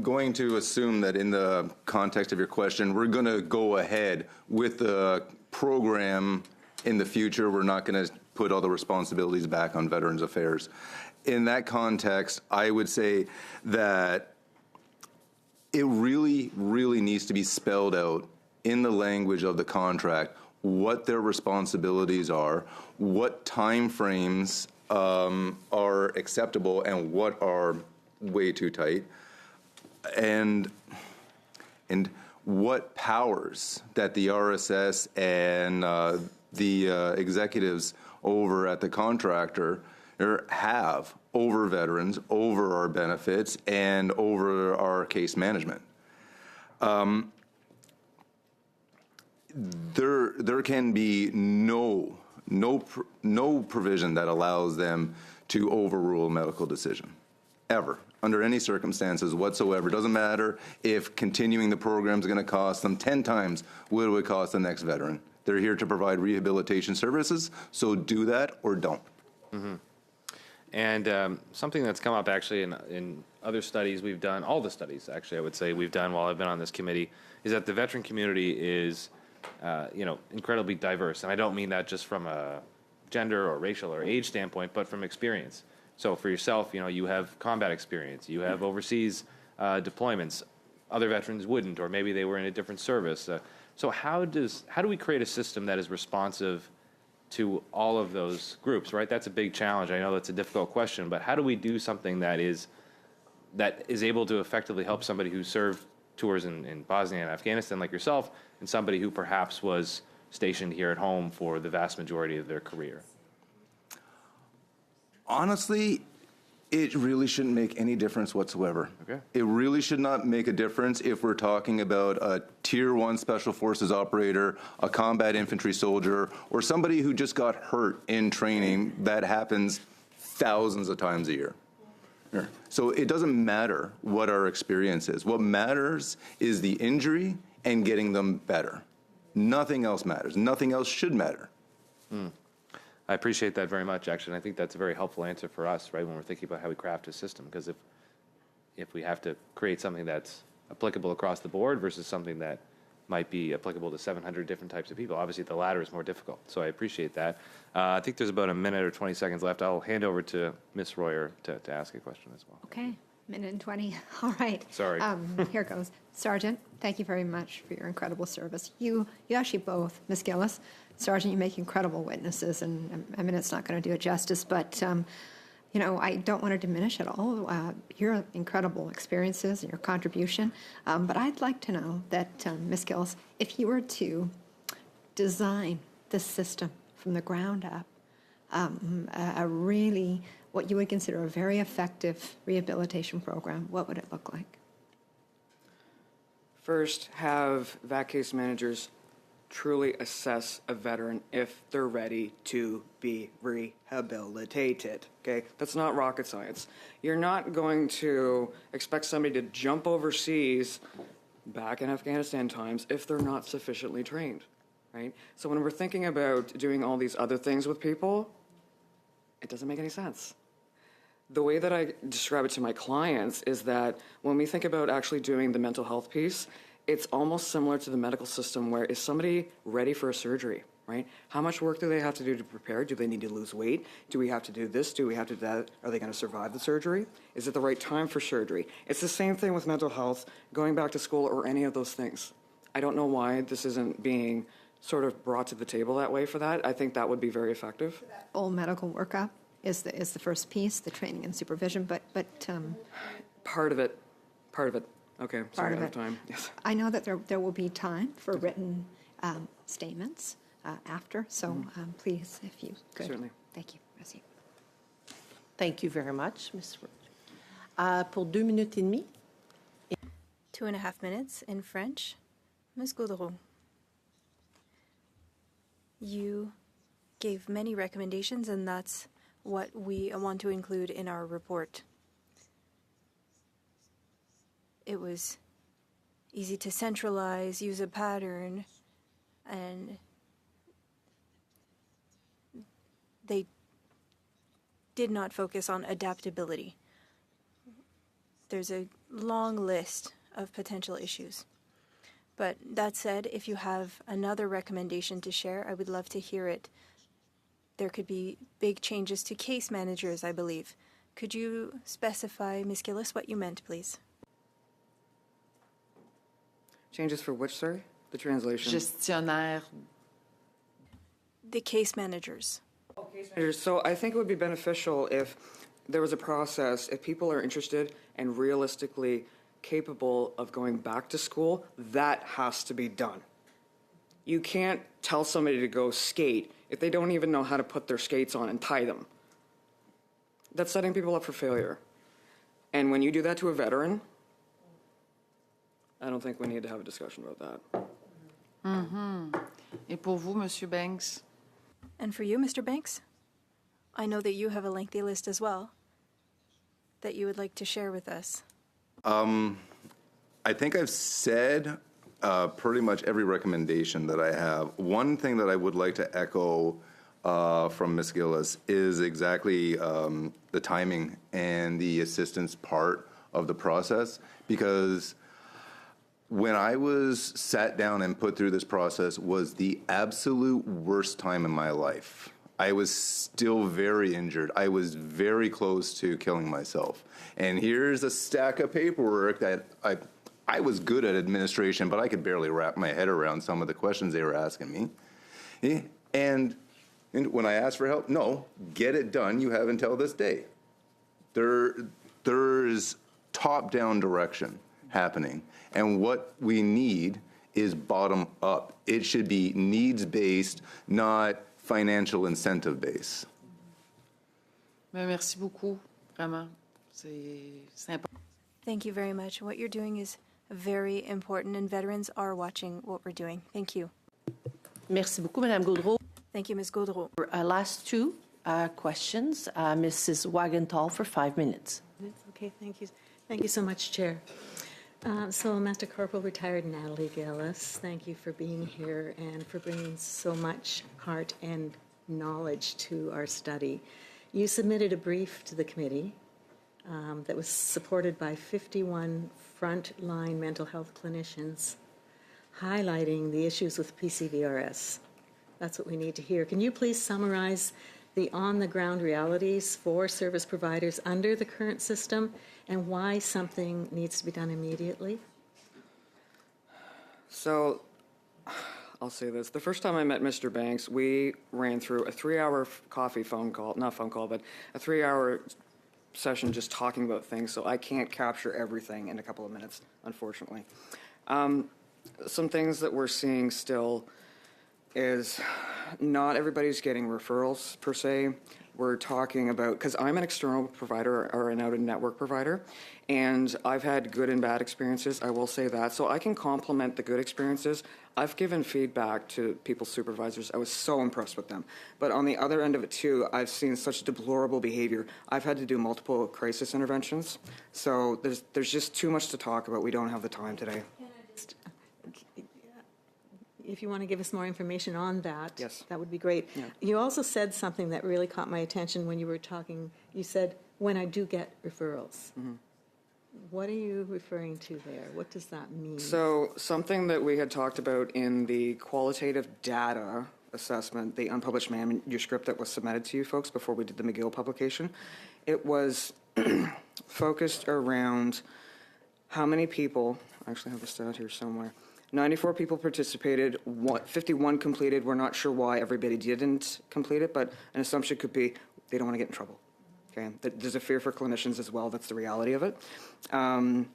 going to assume that in the context of your question, we're going to go ahead with the program in the future. We're not going to put all the responsibilities back on Veterans Affairs. In that context, I would say that it really, really needs to be spelled out in the language of the contract what their responsibilities are, what time frames are acceptable and what are way too tight, and what powers that the RSS and the executives over at the contractor have over veterans, over our benefits, and over our case management. There can be no provision that allows them to overrule a medical decision, ever, under any circumstances whatsoever. Doesn't matter if continuing the program is going to cost them 10 times what it would cost the next veteran. They're here to provide rehabilitation services, so do that or don't. Mm-hmm. And something that's come up actually in other studies we've done, all the studies actually I would say we've done while I've been on this committee, is that the veteran community is incredibly diverse. And I don't mean that just from a gender or racial or age standpoint, but from experience. So for yourself, you have combat experience, you have overseas deployments. Other veterans wouldn't, or maybe they were in a different service. So how do we create a system that is responsive to all of those groups, right? That's a big challenge. I know that's a difficult question, but how do we do something that is able to effectively help somebody who served tours in Bosnia and Afghanistan like yourself, and somebody who perhaps was stationed here at home for the vast majority of their career? Honestly, it really shouldn't make any difference whatsoever. Okay. It really should not make a difference if we're talking about a Tier 1 Special Forces operator, a combat infantry soldier, or somebody who just got hurt in training. That happens thousands of times a year. So it doesn't matter what our experience is. What matters is the injury and getting them better. Nothing else matters. Nothing else should matter. I appreciate that very much, actually. And I think that's a very helpful answer for us, right, when we're thinking about how we craft a system. Because if we have to create something that's applicable across the board versus something that might be applicable to 700 different types of people, obviously the latter is more difficult. So I appreciate that. I think there's about a minute or 20 seconds left. I'll hand over to Ms. Royer to ask a question as well. Okay, minute and 20. All right. Sorry. Here goes. Sergeant, thank you very much for your incredible service. You actually both, Ms. Gillis, Sergeant, you make incredible witnesses, and I mean, it's not going to do it justice, but I don't want to diminish at all your incredible experiences and your contribution. But I'd like to know that, Ms. Gillis, if you were to design this system from the ground up, a really, what you would consider a very effective rehabilitation program, what would it look like? First, have VAC case managers truly assess a veteran if they're ready to be rehabilitated, okay? That's not rocket science. You're not going to expect somebody to jump overseas back in Afghanistan times if they're not sufficiently trained, right? So when we're thinking about doing all these other things with people, it doesn't make any sense. The way that I describe it to my clients is that when we think about actually doing the mental health piece, it's almost similar to the medical system where is somebody ready for a surgery, right? How much work do they have to do to prepare? Do they need to lose weight? Do we have to do this? Do we have to do that? Are they going to survive the surgery? Is it the right time for surgery? It's the same thing with mental health, going back to school, or any of those things. I don't know why this isn't being sort of brought to the table that way for that. I think that would be very effective. Full medical workup is the first piece, the training and supervision, but part of it. Okay, sorry, out of time. Yes. I know that there will be time for written statements after, so please, if you could. Certainly. Thank you. Merci. Thank you very much, Ms. Royer. Pour 2 minutes et demie. 2.5 minutes in French. Ms. Gaudreau, you gave many recommendations, and that's what we want to include in our report. It was easy to centralize, use a pattern, and they did not focus on adaptability. There's a long list of potential issues. But that said, if you have another recommendation to share, I would love to hear it. There could be big changes to case managers, I believe. Could you specify, Ms. Gillis, what you meant, please? Changes for which, sorry? The translation. Gestionnaire. The case managers. So I think it would be beneficial if there was a process, if people are interested and realistically capable of going back to school, that has to be done. You can't tell somebody to go skate if they don't even know how to put their skates on and tie them. That's setting people up for failure. And when you do that to a veteran, I don't think we need to have a discussion about that. Et pour vous, Monsieur Banks? And for you, Mr. Banks? I know that you have a lengthy list as well that you would like to share with us. I think I've said pretty much every recommendation that I have. One thing that I would like to echo from Ms. Gillis is exactly the timing and the assistance part of the process, because when I was sat down and put through this process was the absolute worst time in my life. I was still very injured. I was very close to killing myself. And here's a stack of paperwork that I was good at administration, but I could barely wrap my head around some of the questions they were asking me. And And when I ask for help, no, get it done. You have until this day. There's top-down direction happening, and what we need is bottom-up. It should be needs-based, not financial incentive-based. Merci beaucoup, vraiment. C'est important. Thank you very much. What you're doing is very important, and veterans are watching what we're doing. Thank you. Merci beaucoup, Madame Gaudreau. Thank you, Ms. Gaudreau. Last two questions. Mrs. Wagenthal for 5 minutes. Okay, thank you. Thank you so much, Chair. So, Master Corporal retired Natalie Gillis, thank you for being here and for bringing so much heart and knowledge to our study. You submitted a brief to the committee that was supported by 51 frontline mental health clinicians, highlighting the issues with PCVRS. That's what we need to hear. Can you please summarize the on-the-ground realities for service providers under the current system and why something needs to be done immediately? So, I'll say this. The first time I met Mr. Banks, we ran through a 3-hour but a 3-hour session just talking about things, so I can't capture everything in a couple of minutes, unfortunately. Some things that we're seeing still is not everybody's getting referrals, per se. We're talking about, because I'm an external provider or an out-of-network provider, and I've had good and bad experiences, I will say that. So I can complement the good experiences. I've given feedback to people's supervisors. I was so impressed with them. But on the other end of it, too, I've seen such deplorable behavior. I've had to do multiple crisis interventions. So there's just too much to talk about. We don't have the time today. If you want to give us more information on that, yes, that would be great. Yeah. You also said something that really caught my attention when you were talking. You said, when I do get referrals. Mm-hmm. What are you referring to there? What does that mean? So something that we had talked about in the qualitative data assessment, the unpublished manuscript that was submitted to you folks before we did the McGill publication, it was focused around how many people, I actually have the stat here somewhere, 94 people participated, 51 completed. We're not sure why everybody didn't complete it, but an assumption could be they don't want to get in trouble. Okay, there's a fear for clinicians as well. That's the reality of it. 50%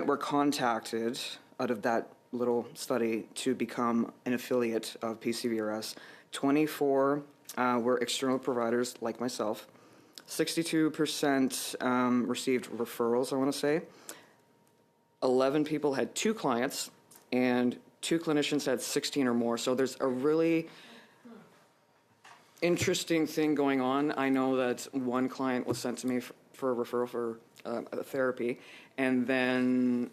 were contacted out of that little study to become an affiliate of PCVRS. 24 were external providers like myself. 62% received referrals, I want to say. 11 people had 2 clients, and 2 clinicians had 16 or more. So there's a really interesting thing going on. I know that one client was sent to me for a referral for therapy, and then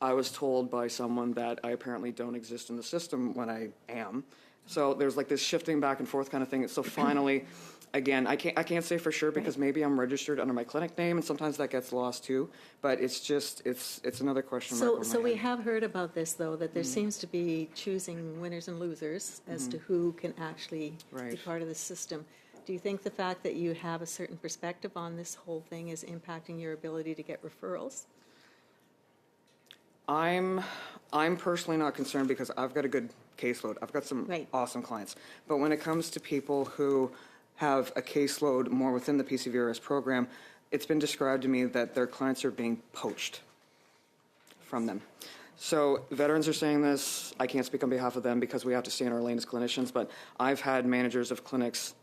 I was told by someone that I apparently don't exist in the system when I am. So there's like this shifting back and forth kind of thing. So finally, again, I can't say for sure because maybe I'm registered under my clinic name, and sometimes that gets lost too. But it's just it's another question mark. So we have heard about this though, that there seems to be choosing winners and losers as to who can actually be part of the system. Do you think the fact that you have a certain perspective on this whole thing is impacting your ability to get referrals? I'm personally not concerned because I've got a good caseload. I've got some awesome clients. But when it comes to people who have a caseload more within the PCVRS program, it's been described to me that their clients are being poached from them. So veterans are saying this. I can't speak on behalf of them because we have to stay in our lane as clinicians, but I've had managers of clinics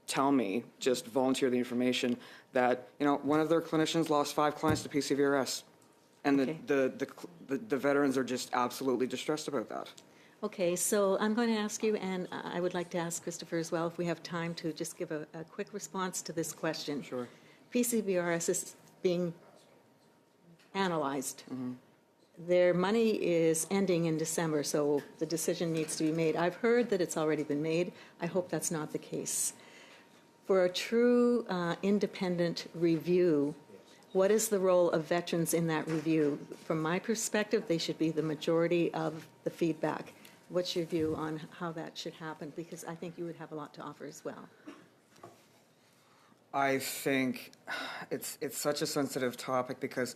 tell me, just volunteer the information, that one of their clinicians lost 5 clients to PCVRS. And the veterans are just absolutely distressed about that. Okay, so I'm going to ask you, and I would like to ask Christopher as well, if we have time to just give a quick response to this question. Sure. PCVRS is being analyzed. Mm-hmm. Their money is ending in December, so the decision needs to be made. I've heard that it's already been made. I hope that's not the case. For a true independent review, what is the role of veterans in that review? From my perspective, they should be the majority of the feedback. What's your view on how that should happen? Because I think you would have a lot to offer as well. I think it's such a sensitive topic because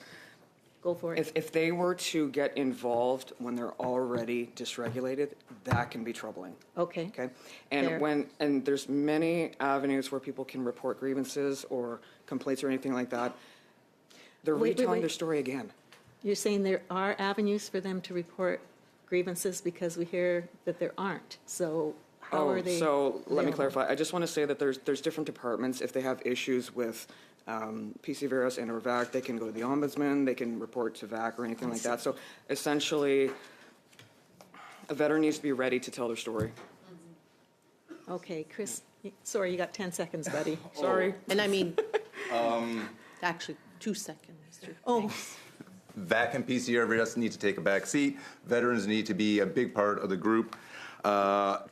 Go for it. If they were to get involved when they're already dysregulated, that can be troubling. Okay. Okay. There. And there's many avenues where people can report grievances or complaints or anything like that. They're retelling their story again. You're saying there are avenues for them to report grievances because we hear that there aren't. So how are they? So let me available? clarify. I just want to say that there's different departments. If they have issues with PC virus and or VAC, they can go to the ombudsman. They can report to VAC or anything like that. So essentially, a veteran needs to be ready to tell their story. Okay, Chris, sorry, you got 10 seconds, buddy. Sorry. And I mean, actually, 2 seconds, Mr. Oh. VAC and PCR just need to take a back seat. Veterans need to be a big part of the group.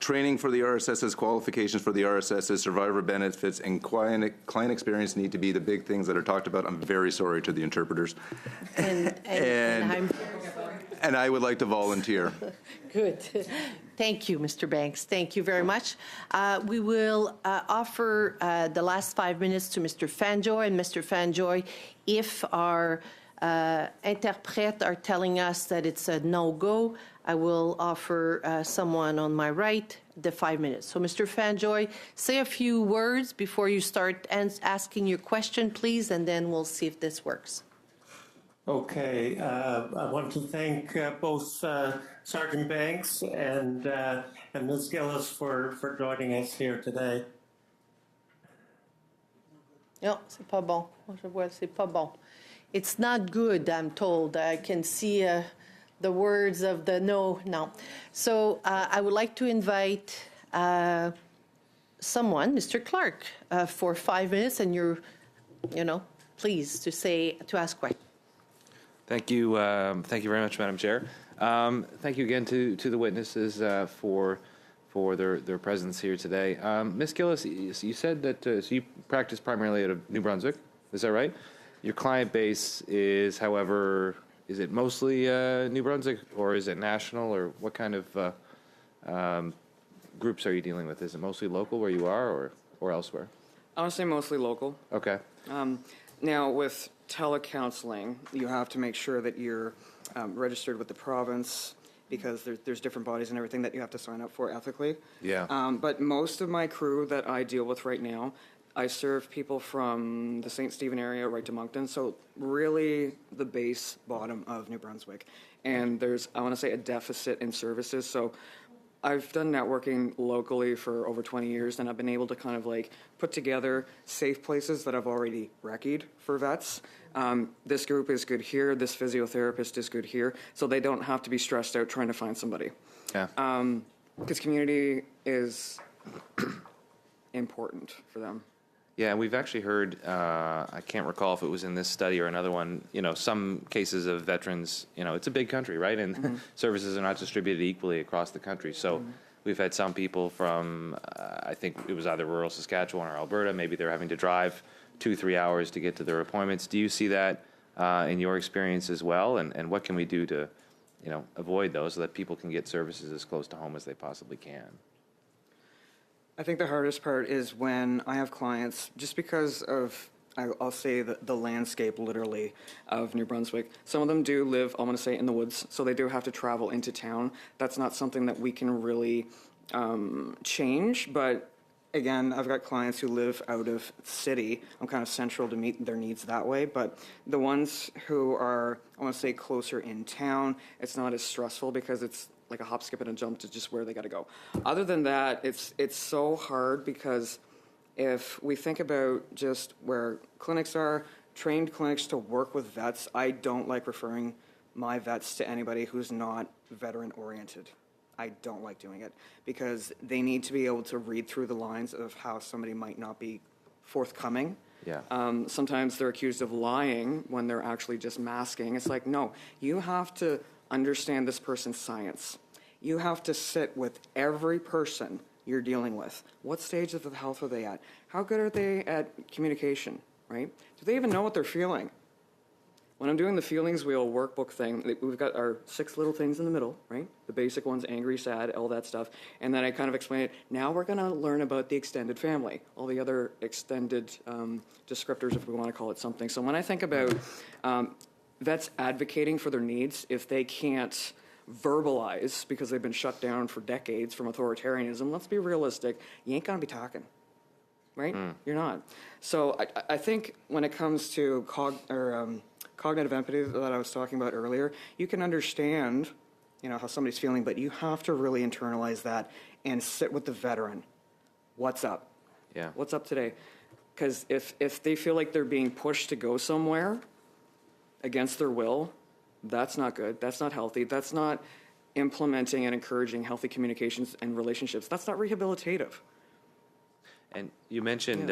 Training for the RSSs, qualifications for the RSSs, survivor benefits, and client experience need to be the big things that are talked about. I'm very sorry to the interpreters. And I would like to volunteer. Good. Thank you, Mr. Banks. Thank you very much. We will offer the last 5 minutes to Mr. Fanjoy. And Mr. Fanjoy, if our interprètes are telling us that it's a no-go, I will offer someone on my right the 5 minutes. So, Mr. Fanjoy, say a few words before you start asking your question, please, and then we'll see if this works. Okay, I want to thank both Sergeant Banks and Ms. Gillis for joining us here today. Non, c'est pas bon. Moi, je vois, c'est pas bon. It's not good, I'm told. I can see the words of the no. So I would like to invite someone, Mr. Clark, for 5 minutes, and you're, pleased to ask questions. Thank you. Thank you very much, Madam Chair. Thank you again to the witnesses for their presence here today. Ms. Gillis, you said that so you practice primarily out of New Brunswick. Is that right? Your client base is, however, is it mostly New Brunswick, or is it national, or what kind of groups are you dealing with? Is it mostly local where you are, or elsewhere? I would say mostly local. Okay. Now, with telecounseling, you have to make sure that you're registered with the province, because there's different bodies and everything that you have to sign up for ethically. Yeah. But most of my crew that I deal with right now, I serve people from the St. Stephen area right to Moncton, so really the base bottom of New Brunswick. And there's, I want to say, a deficit in services. So I've done networking locally for over 20 years, and I've been able to kind of like put together safe places that I've already recce'd for vets. This group is good here, this physiotherapist is good here, so they don't have to be stressed out trying to find somebody. Yeah. Because community is important for them. Yeah, we've actually heard, I can't recall if it was in this study or another one, some cases of veterans, it's a big country, right? And services are not distributed equally across the country. So we've had some people from, I think it was either rural Saskatchewan or Alberta, maybe they're having to drive 2-3 hours to get to their appointments. Do you see that in your experience as well? And what can we do to, avoid those so that people can get services as close to home as they possibly can? I think the hardest part is when I have clients, just because of, I'll say the landscape literally of New Brunswick. Some of them do live, I'm going to say, in the woods, so they do have to travel into town. That's not something that we can really change, but again, I've got clients who live out of city. I'm kind of central to meet their needs that way, but the ones who are, I want to say, closer in town, it's not as stressful because it's like a hop, skip, and a jump to just where they got to go. Other than that, it's so hard because if we think about just where clinics are, trained clinics to work with vets, I don't like referring my vets to anybody who's not veteran-oriented. I don't like doing it because they need to be able to read through the lines of how somebody might not be forthcoming. Yeah. Sometimes they're accused of lying when they're actually just masking. It's like, no, you have to understand this person's science. You have to sit with every person you're dealing with. What stage of health are they at? How good are they at communication, right? Do they even know what they're feeling? When I'm doing the feelings wheel workbook thing, we've got our 6 little things in the middle, right? The basic ones, angry, sad, all that stuff. And then I kind of explain it. Now we're going to learn about the extended family, all the other extended descriptors, if we want to call it something. So when I think about vets advocating for their needs, if they can't verbalize because they've been shut down for decades from authoritarianism, let's be realistic, you ain't gonna be talking, right? You're not. So I think when it comes to cognitive empathy that I was talking about earlier, you can understand, you know, how somebody's feeling, but you have to really internalize that and sit with the veteran. What's up? Yeah. What's up today? Because if they feel like they're being pushed to go somewhere against their will, that's not good. That's not healthy. That's not implementing and encouraging healthy communications and relationships. That's not rehabilitative. And you mentioned,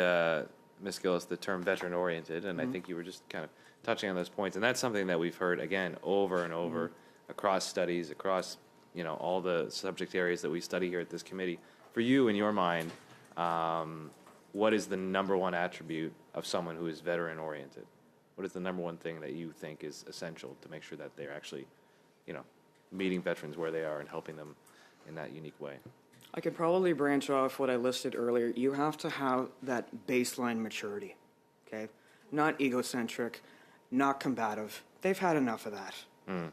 Ms. Gillis, the term veteran-oriented, and I think you were just kind of touching on those points. And that's something that we've heard, again, over and over across studies, across, you know, all the subject areas that we study here at this committee. For you, in your mind, what is the number one attribute of someone who is veteran-oriented? What is the number one thing that you think is essential to make sure that they're actually, you know, meeting veterans where they are and helping them in that unique way? I could probably branch off what I listed earlier. You have to have that baseline maturity, okay? Not egocentric, not combative. They've had enough of that,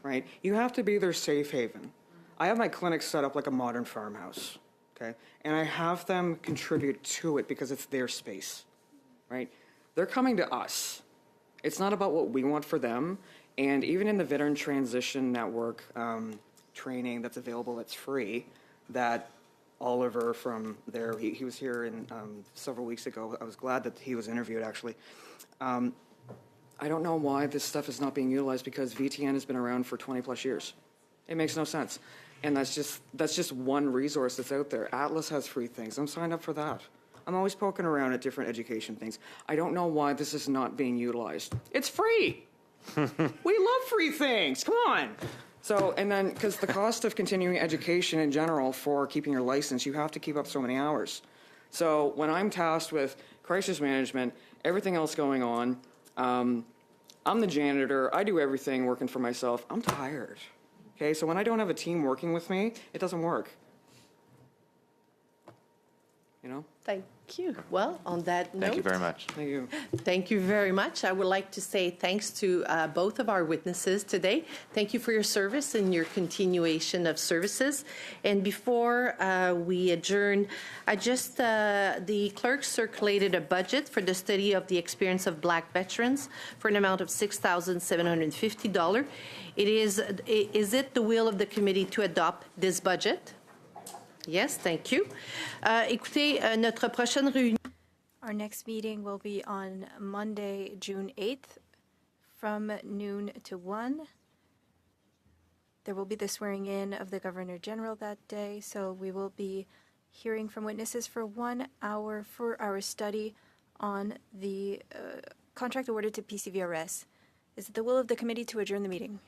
right? You have to be their safe haven. I have my clinic set up like a modern farmhouse, okay? And I have them contribute to it because it's their space, right? They're coming to us. It's not about what we want for them. And even in the Veteran Transition Network training that's available, that's free, that Oliver from there, he was here several weeks ago. I was glad that he was interviewed, actually. I don't know why this stuff is not being utilized, because VTN has been around for 20 plus years. It makes no sense. And that's just one resource that's out there. Atlas has free things. I'm signed up for that. I'm always poking around at different education things. I don't know why this is not being utilized. It's free. We love free things. Come on. So, and then, because the cost of continuing education in general for keeping your license, you have to keep up so many hours. So when I'm tasked with crisis management, everything else going on, I'm the janitor. I do everything working for myself. I'm tired. Okay, so when I don't have a team working with me, it doesn't work. You know? Thank you. Well, on that note. Thank you very much. Thank you. Thank you very much. I would like to say thanks to both of our witnesses today. Thank you for your service and your continuation of services. And before we adjourn, the clerk circulated a budget for the study of the experience of Black veterans for an amount of $6,750. Is it the will of the committee to adopt this budget? Yes, thank you. Écoutez, notre prochaine réunion. Our next meeting will be on Monday, June 8th, from noon to 1. There will be the swearing in of the Governor General that day, so we will be hearing from witnesses for 1 hour for our study on the contract awarded to PCVRS. Is it the will of the committee to adjourn the meeting?